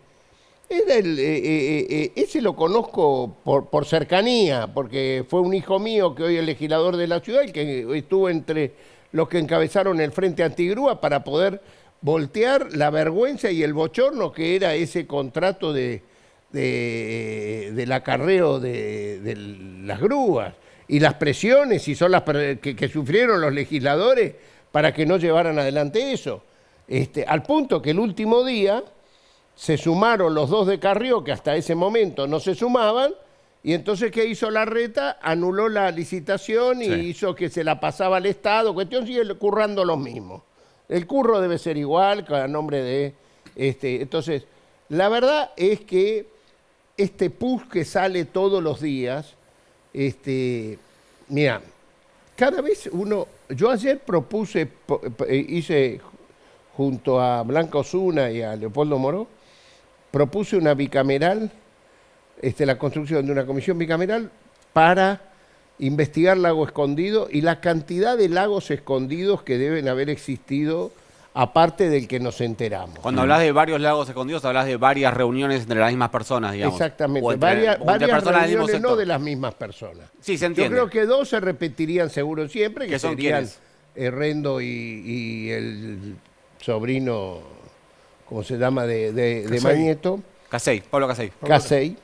era ese lo conozco por cercanía, porque fue un hijo mío que hoy es legislador de la ciudad y que estuvo entre los que encabezaron el Frente Antigrúa para poder voltear la vergüenza y el bochorno que era ese contrato del acarreo de las grúas y las presiones y son las que sufrieron los legisladores para que no llevaran adelante eso. Al punto que el último día se sumaron los dos de Carrió, que hasta ese momento no se sumaban, y entonces, ¿qué hizo Larreta? Anuló la licitación y hizo que se la pasaba al Estado. Cuestión sigue currando lo mismo. El curro debe ser igual, a nombre de... Entonces, la verdad es que este push que sale todos los días, mira, cada vez uno... Yo ayer hice junto a Blanca Osuna y a Leopoldo Moró, propuse una bicameral, la construcción de una comisión bicameral para investigar Lago Escondido y la cantidad de lagos escondidos que deben haber existido, aparte del que nos enteramos. Cuando hablas de varios lagos escondidos, hablas de varias reuniones entre las mismas personas, digamos. Exactamente, varias personas reuniones no de las mismas personas. Sí, se entiende. Yo creo que dos se repetirían seguro siempre, que son serían ¿quiénes? Rendo y el sobrino, ¿cómo se llama?, de Mañeto. Pablo Casey. Casey.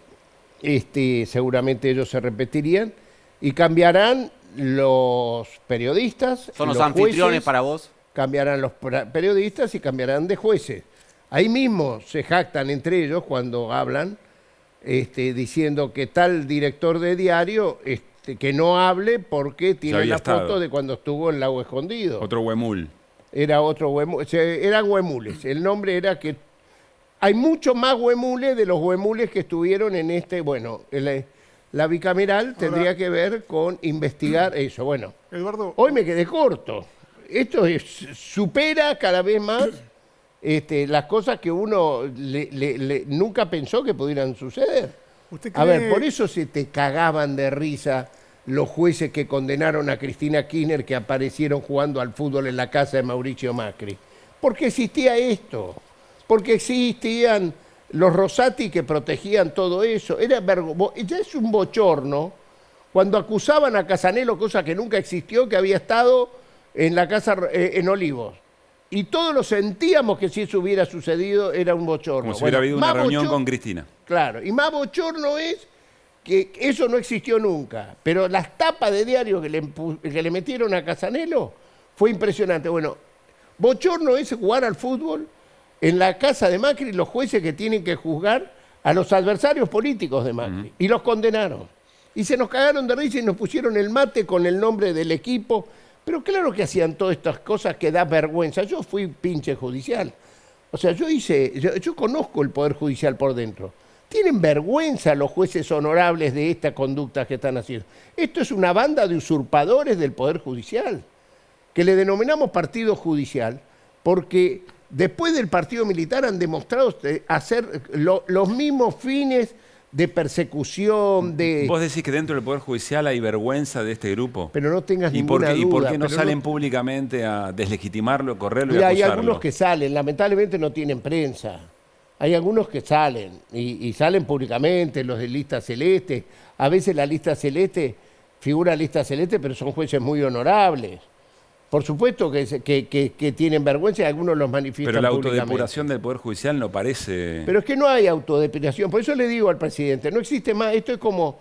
Seguramente ellos se repetirían y cambiarán los periodistas. ¿Son los anfitriones jueces, para vos? Cambiarán los periodistas y cambiarán de jueces. Ahí mismo se jactan entre ellos cuando hablan, diciendo que tal director de diario que no hable porque tiene la foto de cuando estuvo en Lago Escondido. Otro huemul. Era otro huemul. Eran huemules. El nombre era que... Hay mucho más huemules de los huemules que estuvieron en bueno, la bicameral tendría que ver con investigar eso. Bueno, Eduardo, hoy me quedé corto. Esto supera cada vez más las cosas que uno nunca pensó que pudieran suceder. ¿usted cree... A ver, por eso se te cagaban de risa los jueces que condenaron a Cristina Kirchner que aparecieron jugando al fútbol en la casa de Mauricio Macri. Porque existía esto. Porque existían los Rosati que protegían todo eso. Ya es un bochorno cuando acusaban a Casanelo, cosa que nunca existió, que había estado en la casa en Olivos. Y todos lo sentíamos que si eso hubiera sucedido era un bochorno. Como si hubiera habido una reunión con Cristina. Claro, y más bochorno es que eso no existió nunca. Pero las tapas de diario que le metieron a Casanelo fue impresionante. Bueno, bochorno es jugar al fútbol en la casa de Macri, los jueces que tienen que juzgar a los adversarios políticos de Macri. Y los condenaron. Y se nos cagaron de risa y nos pusieron el mate con el nombre del equipo. Pero claro que hacían todas estas cosas que da vergüenza. Yo fui pinche judicial. O sea, yo conozco el Poder Judicial por dentro. Tienen vergüenza los jueces honorables de esta conducta que están haciendo. Esto es una banda de usurpadores del Poder Judicial, que le denominamos partido judicial, porque después del partido militar han demostrado hacer los mismos fines de persecución, ¿Vos decís que dentro del Poder Judicial hay vergüenza de este grupo? Pero no tengas ninguna duda. ¿Y por qué no salen públicamente a deslegitimarlo, correrlo y acusarlo? Hay algunos que salen, lamentablemente no tienen prensa. Hay algunos que salen, y salen públicamente, los de lista celeste. A veces la lista celeste, figura lista celeste, pero son jueces muy honorables. Por supuesto que tienen vergüenza y algunos los manifiestan Pero la públicamente. autodepuración del Poder Judicial no parece... Pero es que no hay autodepuración. Por eso le digo al presidente, no existe más. Esto es como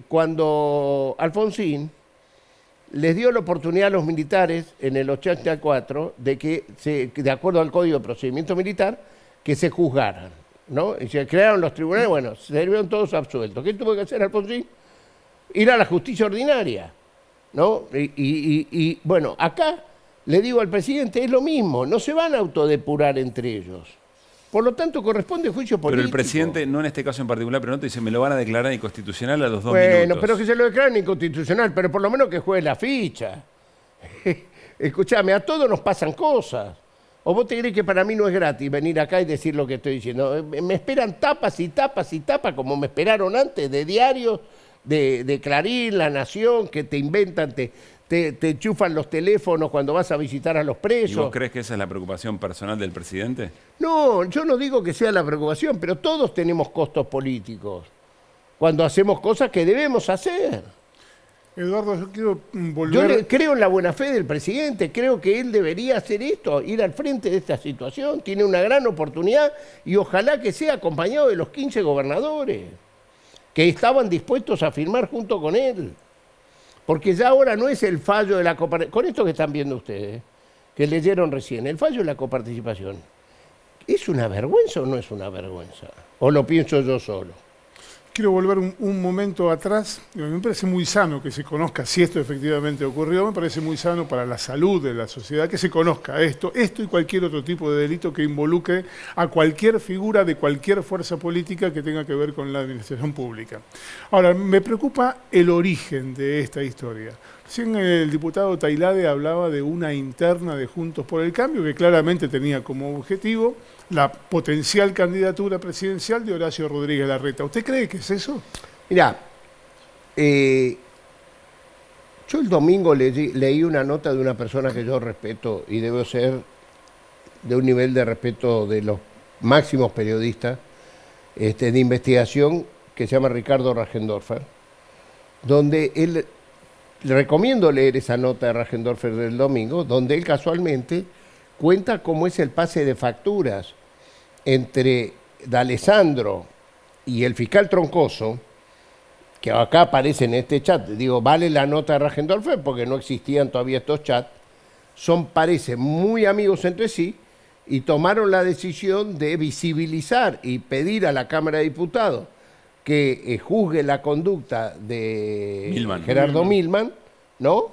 cuando Alfonsín les dio la oportunidad a los militares en el 84 de que, de acuerdo al Código de Procedimiento Militar, que se juzgaran, ¿no? Y se crearon los tribunales, bueno, se salieron todos absueltos. ¿Qué tuvo que hacer Alfonsín? Ir a la justicia ordinaria, ¿no? Y bueno, acá le digo al presidente, es lo mismo, no se van a autodepurar entre ellos. Por lo tanto, corresponde juicio político. Pero el presidente, no en este caso en particular, pero no te dice, me lo van a declarar inconstitucional a los 2 bueno, minutos. pero que se lo declaren inconstitucional, pero por lo menos que juegue la ficha. Escuchame, a todos nos pasan cosas. ¿O vos te crees que para mí no es gratis venir acá y decir lo que estoy diciendo? Me esperan tapas y tapas y tapas, como me esperaron antes, de diarios, de Clarín, La Nación, que te inventan, te enchufan los teléfonos cuando vas a visitar a los presos. ¿Y vos crees que esa es la preocupación personal del presidente? No, yo no digo que sea la preocupación, pero todos tenemos costos políticos cuando hacemos cosas que debemos hacer. Eduardo, yo quiero volver... Yo creo en la buena fe del presidente, creo que él debería hacer esto, ir al frente de esta situación, tiene una gran oportunidad y ojalá que sea acompañado de los 15 gobernadores que estaban dispuestos a firmar junto con él. Porque ya ahora no es el fallo de la coparticipación, con esto que están viendo ustedes, que leyeron recién, el fallo de la coparticipación, ¿es una vergüenza o no es una vergüenza? ¿O lo pienso yo solo? Quiero volver un momento atrás. Me parece muy sano que se conozca si esto efectivamente ocurrió. Me parece muy sano para la salud de la sociedad que se conozca esto y cualquier otro tipo de delito que involucre a cualquier figura de cualquier fuerza política que tenga que ver con la administración pública. Ahora, me preocupa el origen de esta historia. Recién el diputado Tailade hablaba de una interna de Juntos por el Cambio que claramente tenía como objetivo la potencial candidatura presidencial de Horacio Rodríguez Larreta. ¿Usted cree que es eso? Mirá, yo el domingo leí una nota de una persona que yo respeto y debo ser de un nivel de respeto de los máximos periodistas de investigación que se llama Ricardo Rajendorfer, donde él, le recomiendo leer esa nota de Rajendorfer del domingo, donde él casualmente cuenta cómo es el pase de facturas entre D'Alessandro y el fiscal Troncoso, que acá aparece en este chat, digo, vale la nota de Rajendorfer porque no existían todavía estos chats, parecen muy amigos entre sí y tomaron la decisión de visibilizar y pedir a la Cámara de Diputados que juzgue la conducta de Gerardo Milman, ¿no?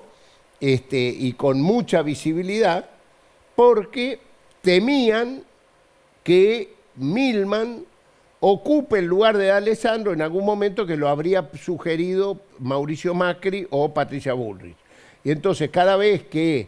Y con mucha visibilidad, porque temían que Milman ocupe el lugar de Alessandro en algún momento que lo habría sugerido Mauricio Macri o Patricia Bullrich. Y entonces cada vez que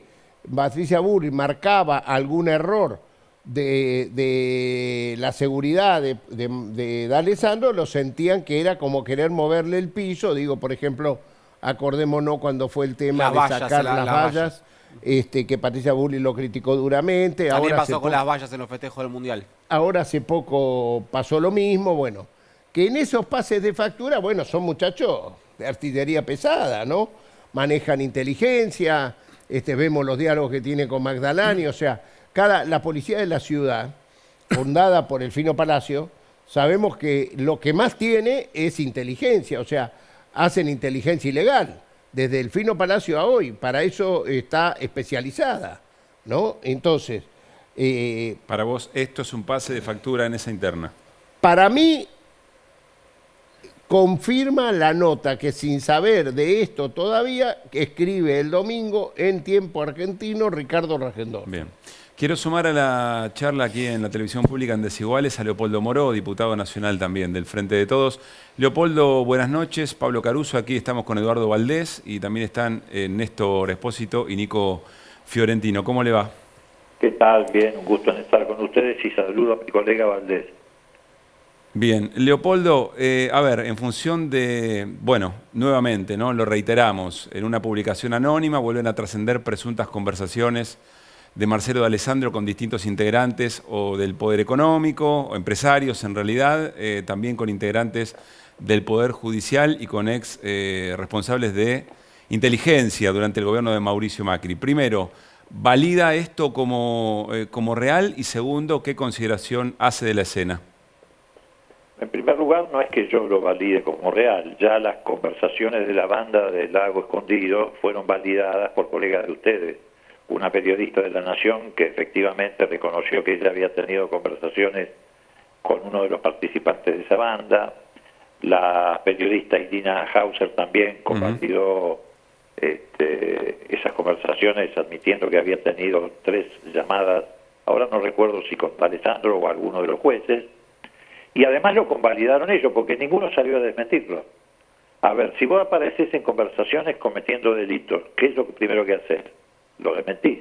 Patricia Bullrich marcaba algún error de la seguridad de Alessandro, lo sentían que era como querer moverle el piso. Digo, por ejemplo, acordémonos cuando fue el tema de sacar las vallas. Que Patricia Bullrich lo criticó duramente. También pasó con las vallas en los festejos del Mundial. Ahora hace poco pasó lo mismo, bueno, que en esos pases de factura, bueno, son muchachos de artillería pesada, ¿no? Manejan inteligencia, vemos los diálogos que tiene con Magdalani, o sea, la policía de la ciudad, fundada por el Fino Palacio, sabemos que lo que más tiene es inteligencia, o sea, hacen inteligencia ilegal. Desde el Fino Palacio a hoy, para eso está especializada, ¿no? Entonces... para vos, ¿esto es un pase de factura en esa interna? Para mí, confirma la nota que sin saber de esto todavía, escribe el domingo en Tiempo Argentino Ricardo Rajendorfer. Bien. Quiero sumar a la charla aquí en la televisión pública en Desiguales a Leopoldo Moró, diputado nacional también del Frente de Todos. Leopoldo, buenas noches. Pablo Caruso, aquí estamos con Eduardo Valdés y también están Néstor Espósito y Nico Fiorentino. ¿Cómo le va? ¿Qué tal? Bien, un gusto en estar con ustedes y saludo a mi colega Valdés. Bien, Leopoldo, a ver, en función de, bueno, nuevamente, ¿no? Lo reiteramos, en una publicación anónima vuelven a trascender presuntas conversaciones de Marcelo D'Alessandro con distintos integrantes o del Poder Económico, o empresarios en realidad, también con integrantes del Poder Judicial y con ex responsables de inteligencia durante el gobierno de Mauricio Macri. Primero, ¿valida esto como real? Y segundo, ¿qué consideración hace de la escena? en primer lugar, no es que yo lo valide como real. Ya las conversaciones de la banda del Lago Escondido fueron validadas por colegas de ustedes. Una periodista de La Nación que efectivamente reconoció que ella había tenido conversaciones con uno de los participantes de esa banda. La periodista Irina Hauser también compartió esas conversaciones, admitiendo que había tenido 3 llamadas, ahora no recuerdo si con Alessandro o alguno de los jueces, y además lo convalidaron ellos, porque ninguno salió a desmentirlo. A ver, si vos apareces en conversaciones cometiendo delitos, ¿qué es lo primero que haces? Lo desmentís.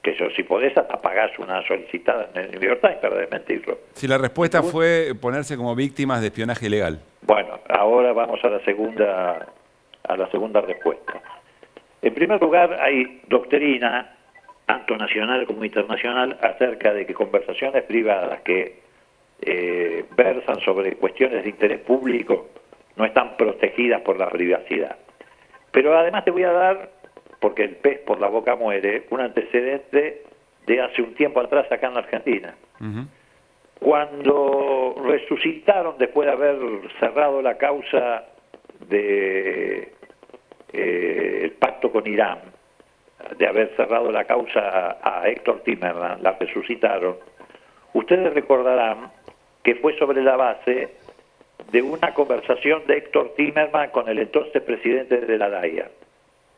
Que yo, si podés, hasta pagás una solicitada en el New York Times para desmentirlo. Si la respuesta fue ponerse como víctimas de espionaje ilegal. Bueno, ahora vamos a la segunda respuesta. En primer lugar, hay doctrina, tanto nacional como internacional, acerca de que conversaciones privadas que versan sobre cuestiones de interés público no están protegidas por la privacidad. Pero además te voy a dar, porque el pez por la boca muere, un antecedente de hace un tiempo atrás acá en la Argentina. Cuando resucitaron después de haber cerrado la causa de el pacto con Irán, de haber cerrado la causa a Héctor Timerman, la resucitaron. Ustedes recordarán que fue sobre la base de una conversación de Héctor Timerman con el entonces presidente de la DAIA.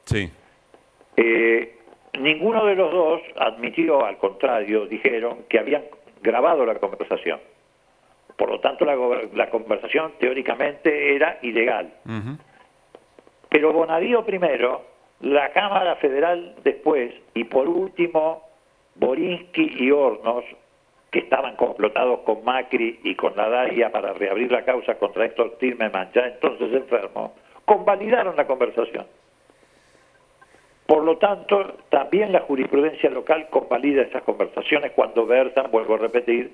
Sí. Ninguno de los dos admitió, al contrario, dijeron que habían grabado la conversación. Por lo tanto, la conversación teóricamente era ilegal. Pero Bonadío primero, la Cámara Federal después, y por último, Borinsky y Hornos, que estaban complotados con Macri y con la DAIA para reabrir la causa contra Héctor Timerman, ya entonces enfermo, convalidaron la conversación. Por lo tanto, también la jurisprudencia local convalida esas conversaciones cuando versan, vuelvo a repetir,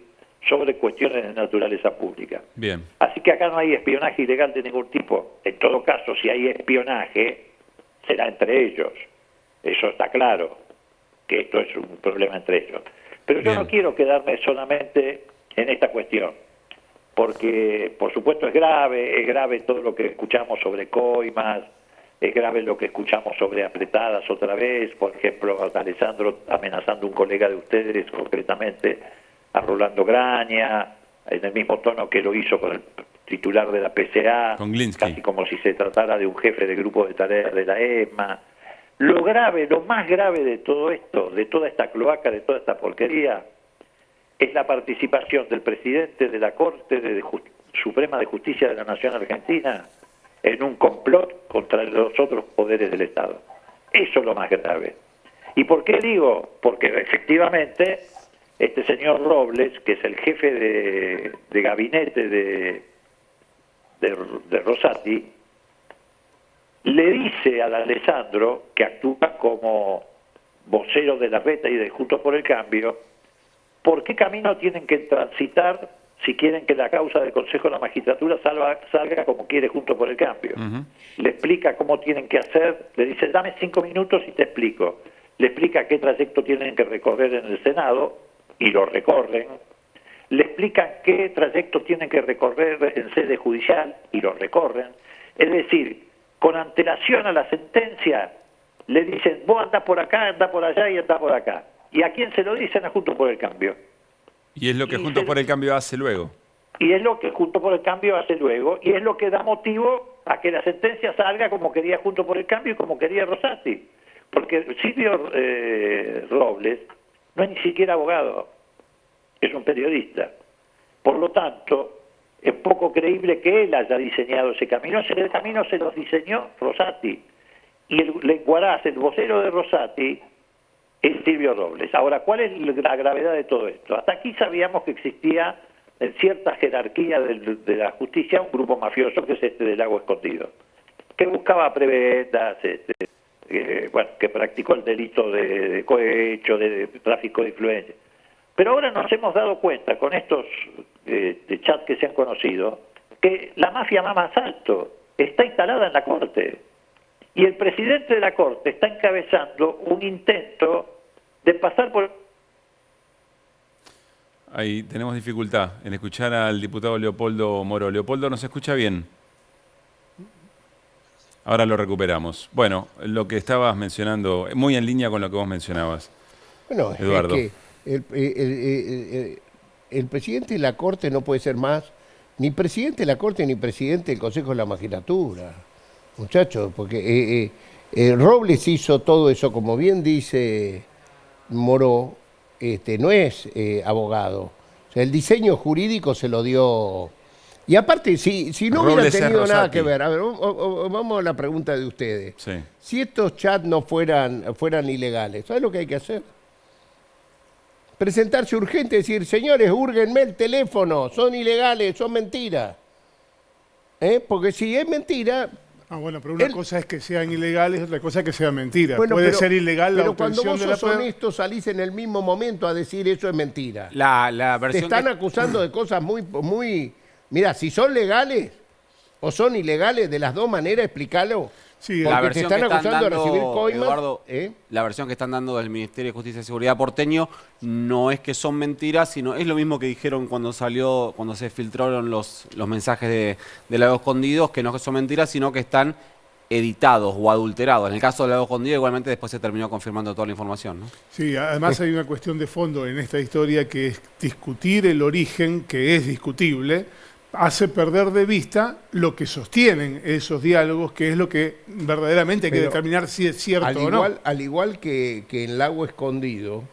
sobre cuestiones de naturaleza pública. Bien. Así que acá no hay espionaje ilegal de ningún tipo. En todo caso, si hay espionaje, será entre ellos. Eso está claro, que esto es un problema entre ellos. Pero yo no quiero quedarme solamente en esta cuestión, porque por supuesto es grave todo lo que escuchamos sobre coimas, es grave lo que escuchamos sobre apretadas otra vez, por ejemplo, a Alessandro amenazando a un colega de ustedes, concretamente a Rolando Graña, en el mismo tono que lo hizo con el titular de la PCA, con Glinsky, casi como si se tratara de un jefe de grupo de tareas de la ESMA. Lo grave, lo más grave de todo esto, de toda esta cloaca, de toda esta porquería, es la participación del presidente de la Corte Suprema de Justicia de la Nación Argentina en un complot contra los otros poderes del Estado. Eso es lo más grave. ¿Y por qué digo? Porque efectivamente este señor Robles, que es el jefe de gabinete de Rosati, le dice al Alessandro, que actúa como vocero de la Reta y de Juntos por el Cambio, por qué camino tienen que transitar si quieren que la causa del Consejo de la Magistratura salga como quiere Juntos por el Cambio. Le explica cómo tienen que hacer, le dice, dame 5 minutos y te explico. Le explica qué trayecto tienen que recorrer en el Senado, y lo recorren. Le explican qué trayecto tienen que recorrer en sede judicial, y lo recorren. Es decir, con antelación a la sentencia, le dicen, vos andás por acá, andás por allá y andás por acá. ¿Y a quién se lo dicen? A Juntos por el Cambio. Y es lo que Juntos por el Cambio hace luego. Y es lo que Juntos por el Cambio hace luego, y es lo que da motivo a que la sentencia salga como quería Juntos por el Cambio y como quería Rosati. Porque Silvio Robles no es ni siquiera abogado, es un periodista. Por lo tanto, es poco creíble que él haya diseñado ese camino. Ese camino se lo diseñó Rosati. Y el lenguaraz, el vocero de Rosati, es Silvio Robles. Ahora, ¿cuál es la gravedad de todo esto? Hasta aquí sabíamos que existía en cierta jerarquía de la justicia un grupo mafioso, que es este del Lago Escondido, que buscaba prebendas, que practicó el delito de cohecho, de tráfico de influencia. Pero ahora nos hemos dado cuenta, con estos chats que se han conocido, que la mafia más alto está instalada en la Corte. Y el presidente de la Corte está encabezando un intento de pasar por... Ahí tenemos dificultad en escuchar al diputado Leopoldo Moro. Leopoldo, ¿nos escucha bien? Ahora lo recuperamos. Bueno, lo que estabas mencionando, muy en línea con lo que vos mencionabas, Bueno, Eduardo. es que el presidente de la Corte no puede ser más ni presidente de la Corte ni presidente del Consejo de la Magistratura, muchachos, porque Robles hizo todo eso, como bien dice Moró, no es abogado. O sea, el diseño jurídico se lo dio. Y aparte, si no hubiera Robles es tenido nada Rosati. que ver, a ver, vamos a la pregunta de ustedes. Sí. Si estos chats no fueran ilegales, ¿sabes lo que hay que hacer? Presentarse urgente y decir, señores, húrguenme el teléfono, son ilegales, son mentiras. Porque si es mentira, Bueno, pero una cosa es que sean ilegales, otra cosa es que sea mentira. bueno, Puede pero- ser ilegal la pero cuando obtención vos de la sos prueba. honesto salís en el mismo momento a decir eso es mentira. La Te versión están que- acusando de cosas muy... Mira, si son legales o son ilegales, de las dos maneras, explícalo. Sí, Porque la te versión están que están acusando de dando, recibir coimas. Eduardo, ¿eh? la versión que están dando del Ministerio de Justicia y Seguridad porteño no es que son mentiras, sino es lo mismo que dijeron cuando se filtraron los mensajes de Lago Escondidos, que no que son mentiras, sino que están editados o adulterados. En el caso de Lago Escondido, igualmente después se terminó confirmando toda la información, ¿no? Sí, además hay una cuestión de fondo en esta historia que es discutir el origen, que es discutible, hace perder de vista lo que sostienen esos diálogos, que es lo que verdaderamente hay que Pero determinar si es cierto o no. Al igual que en Lago Escondido,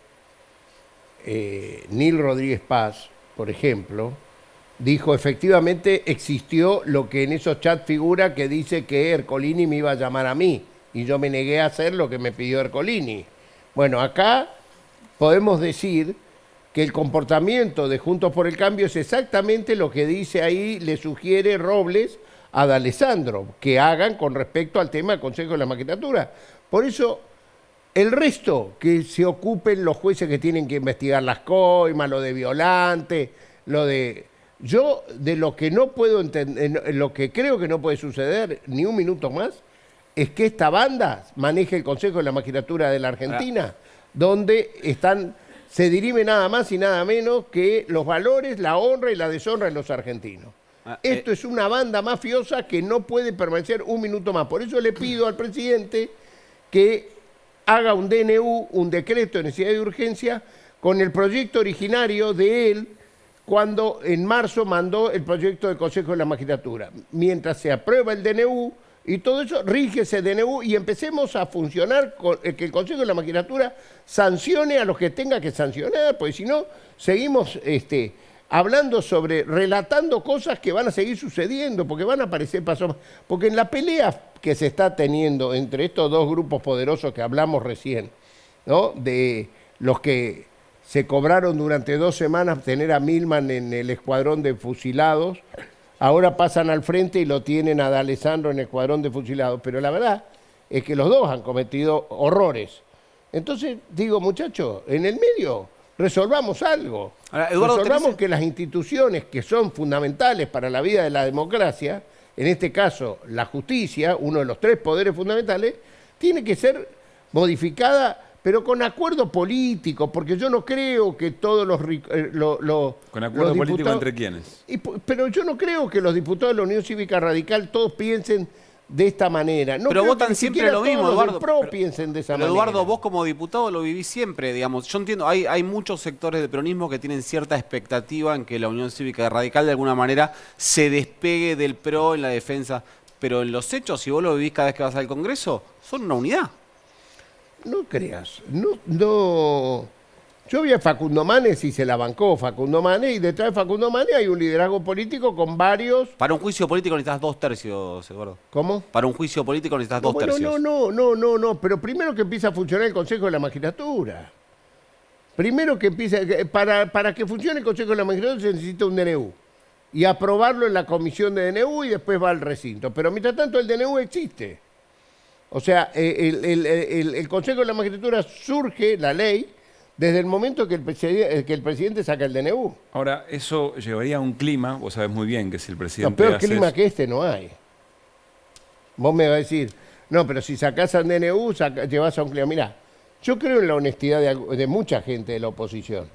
Nil Rodríguez Paz, por ejemplo, dijo efectivamente existió lo que en esos chats figura, que dice que Ercolini me iba a llamar a mí y yo me negué a hacer lo que me pidió Ercolini. Bueno, acá podemos decir que el comportamiento de Juntos por el Cambio es exactamente lo que dice ahí, le sugiere Robles a D'Alessandro, que hagan con respecto al tema del Consejo de la Magistratura. Por eso, el resto, que se ocupen los jueces que tienen que investigar las coimas, lo de Violante, lo de... Yo, de lo que no puedo entender, lo que creo que no puede suceder ni un minuto más, es que esta banda maneje el Consejo de la Magistratura de la Argentina, donde se dirime nada más y nada menos que los valores, la honra y la deshonra de los argentinos. Esto es una banda mafiosa que no puede permanecer un minuto más. Por eso le pido al presidente que haga un DNU, un decreto de necesidad de urgencia, con el proyecto originario de él, cuando en marzo mandó el proyecto del Consejo de la Magistratura. Mientras se aprueba el DNU y todo eso, rige ese DNU y empecemos a funcionar con que el Consejo de la Magistratura sancione a los que tenga que sancionar, porque si no, seguimos hablando relatando cosas que van a seguir sucediendo, porque van a aparecer pasos. Porque en la pelea que se está teniendo entre estos dos grupos poderosos que hablamos recién, ¿no? De los que se cobraron durante 2 semanas tener a Milman en el escuadrón de fusilados, ahora pasan al frente y lo tienen a D'Alessandro en el escuadrón de fusilados, pero la verdad es que los dos han cometido horrores. Entonces, digo, muchachos, en el medio resolvamos algo. Ahora, Eduardo, resolvamos que las instituciones que son fundamentales para la vida de la democracia, en este caso la justicia, uno de los 3 poderes fundamentales, tiene que ser modificada, pero con acuerdo político, porque yo no creo que todos los ¿Con acuerdo los político diputados- entre quiénes? pero yo no creo que los diputados de la Unión Cívica Radical todos piensen de esta manera. No pero creo votan que ni siempre siquiera lo mismo, todos los del Eduardo. PRO piensen de esa Pero manera. Eduardo, vos como diputado lo vivís siempre, digamos. Yo entiendo, hay muchos sectores del peronismo que tienen cierta expectativa en que la Unión Cívica Radical de alguna manera se despegue del PRO en la defensa. Pero en los hechos, si vos lo vivís cada vez que vas al Congreso, son una unidad. No creas, no. Yo vi a Facundo Manes y se la bancó Facundo Manes, y detrás de Facundo Manes hay un liderazgo político con varios... Para un juicio político necesitas 2/3, Eduardo. ¿Cómo? Para un juicio político necesitas 2/3. No, pero primero que empiece a funcionar el Consejo de la Magistratura. Primero que empiece, para que funcione el Consejo de la Magistratura se necesita un DNU. Y aprobarlo en la comisión de DNU y después va al recinto. Pero mientras tanto el DNU existe. O sea, el Consejo de la Magistratura surge, la ley, desde el momento que el presidente saca el DNU. Ahora, eso llevaría a un clima, vos sabés muy bien que si el presidente No, peor hace clima eso- que este no hay. Vos me vas a decir, no, pero si sacás al DNU, llevas a un clima. Mirá, yo creo en la honestidad de mucha gente de la oposición.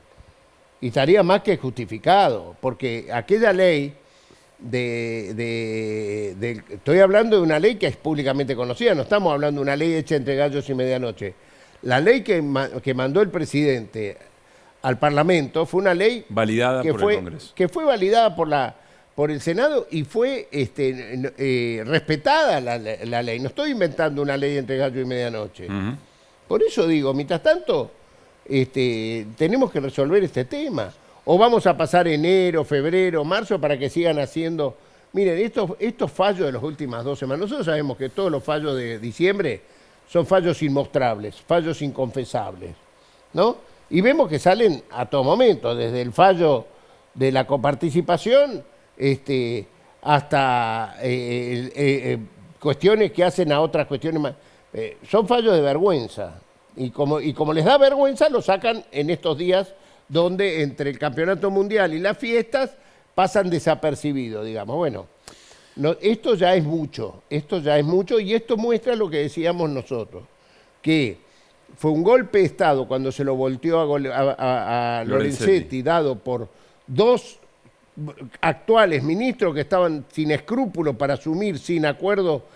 Y estaría más que justificado, porque aquella ley estoy hablando de una ley que es públicamente conocida, no estamos hablando de una ley hecha entre gallos y medianoche. La ley que mandó el presidente al Parlamento fue una ley validada por el Congreso. Que fue validada por el Senado y fue respetada la ley. No estoy inventando una ley entre gallo y medianoche. Por eso digo, mientras tanto, tenemos que resolver este tema. O vamos a pasar enero, febrero, marzo para que sigan haciendo... Miren, estos fallos de las últimas 2 semanas, nosotros sabemos que todos los fallos de diciembre son fallos inmostrables, fallos inconfesables, ¿no? Y vemos que salen a todo momento, desde el fallo de la coparticipación hasta cuestiones que hacen a otras cuestiones más. Son fallos de vergüenza. Y como les da vergüenza, lo sacan en estos días donde entre el campeonato mundial y las fiestas pasan desapercibidos, digamos. Bueno, esto ya es mucho, y esto muestra lo que decíamos nosotros, que fue un golpe de Estado cuando se lo volteó a Lorenzetti, dado por 2 actuales ministros que estaban sin escrúpulos para asumir sin acuerdo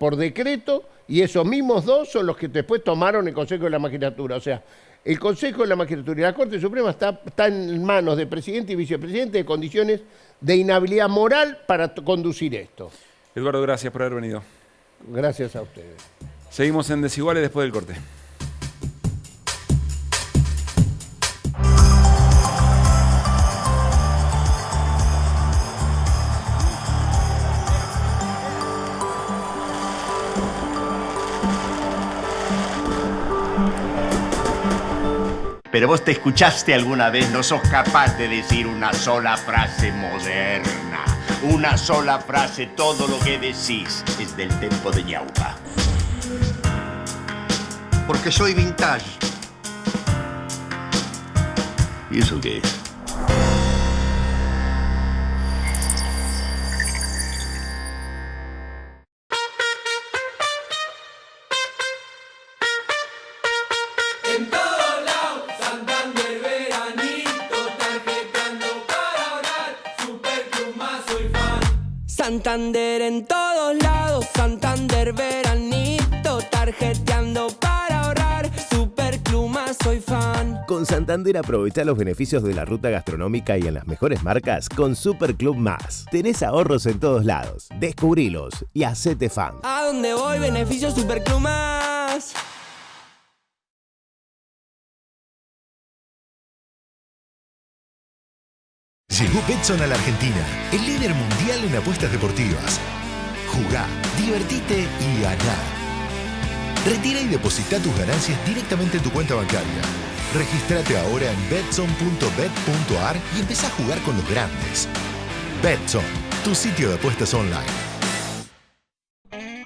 por decreto, y esos mismos 2 son los que después tomaron el Consejo de la Magistratura. O sea, el Consejo de la Magistratura y la Corte Suprema está en manos de presidente y vicepresidente de condiciones de inhabilidad moral para conducir esto. Eduardo, gracias por haber venido. Gracias a ustedes. Seguimos en Desiguales después del corte. Pero vos te escuchaste alguna vez, no sos capaz de decir una sola frase moderna. Una sola frase, todo lo que decís es del tiempo de Ñaupa. Porque soy vintage. ¿Y eso qué es? Santander en todos lados, Santander veranito, tarjeteando para ahorrar, Superclub más soy fan. Con Santander aprovecha los beneficios de la ruta gastronómica y en las mejores marcas con Superclub más. Tenés ahorros en todos lados, descubrilos y hacete fan. ¿A dónde voy? Beneficios Superclub más. Llegó Betson a la Argentina, el líder mundial en apuestas deportivas. Jugá, divertite y ganá. Retira y deposita tus ganancias directamente en tu cuenta bancaria. Regístrate ahora en betson.bet.ar y empezá a jugar con los grandes. Betson, tu sitio de apuestas online.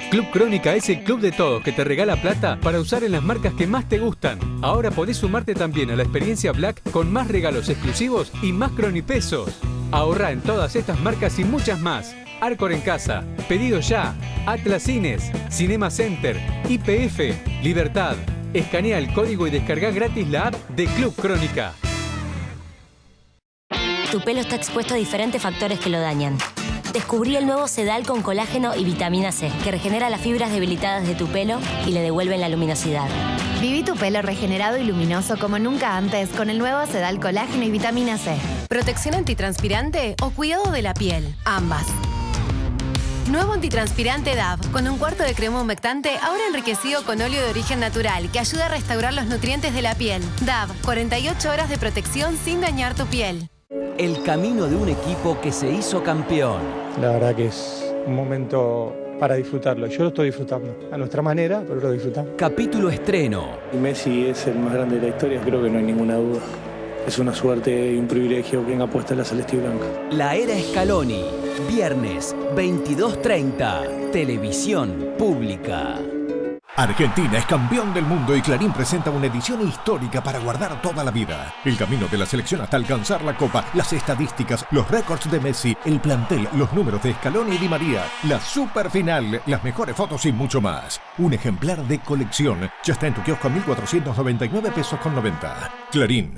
Club Crónica es el club de todos que te regala plata para usar en las marcas que más te gustan. Ahora podés sumarte también a la experiencia Black con más regalos exclusivos y más cronipesos. Ahorrá en todas estas marcas y muchas más. Arcor en casa, Pedido Ya, Atlas Cines, Cinema Center, IPF, Libertad. Escanea el código y descarga gratis la app de Club Crónica. Tu pelo está expuesto a diferentes factores que lo dañan. Descubrí el nuevo Sedal con colágeno y vitamina C, que regenera las fibras debilitadas de tu pelo y le devuelven la luminosidad. Viví tu pelo regenerado y luminoso como nunca antes con el nuevo Sedal colágeno y vitamina C. ¿Protección antitranspirante o cuidado de la piel? Ambas. Nuevo antitranspirante DAV, con 1/4 de crema humectante, ahora enriquecido con óleo de origen natural, que ayuda a restaurar los nutrientes de la piel. DAV, 48 horas de protección sin dañar tu piel. El camino de un equipo que se hizo campeón. La verdad que es un momento para disfrutarlo. Yo lo estoy disfrutando, a nuestra manera, pero lo disfrutamos. Capítulo estreno. Y Messi es el más grande de la historia, creo que no hay ninguna duda. Es una suerte y un privilegio que venga puesta la celeste y blanca. La era Scaloni, viernes 22:30, televisión pública. Argentina es campeón del mundo y Clarín presenta una edición histórica para guardar toda la vida. El camino de la selección hasta alcanzar la Copa, las estadísticas, los récords de Messi, el plantel, los números de Scaloni y Di María, la superfinal, las mejores fotos y mucho más. Un ejemplar de colección. Ya está en tu kiosco a 1.499 pesos con 90. Clarín.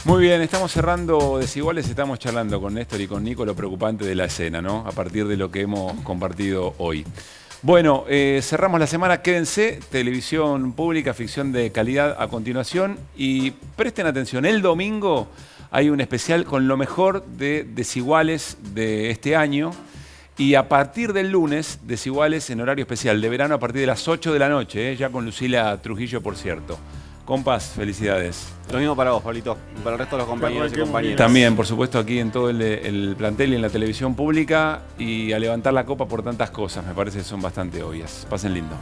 Muy bien, estamos cerrando Desiguales, estamos charlando con Néstor y con Nico lo preocupante de la escena, ¿no? A partir de lo que hemos compartido hoy. Bueno, cerramos la semana, quédense, televisión pública, ficción de calidad a continuación y presten atención, el domingo hay un especial con lo mejor de Desiguales de este año y a partir del lunes, Desiguales en horario especial de verano a partir de las 8 de la noche, ya con Lucila Trujillo, por cierto. Compas, felicidades. Lo mismo para vos, Pablito, y para el resto de los compañeros y compañeras. También, por supuesto, aquí en todo el plantel y en la televisión pública y a levantar la copa por tantas cosas, me parece que son bastante obvias. Pasen lindo.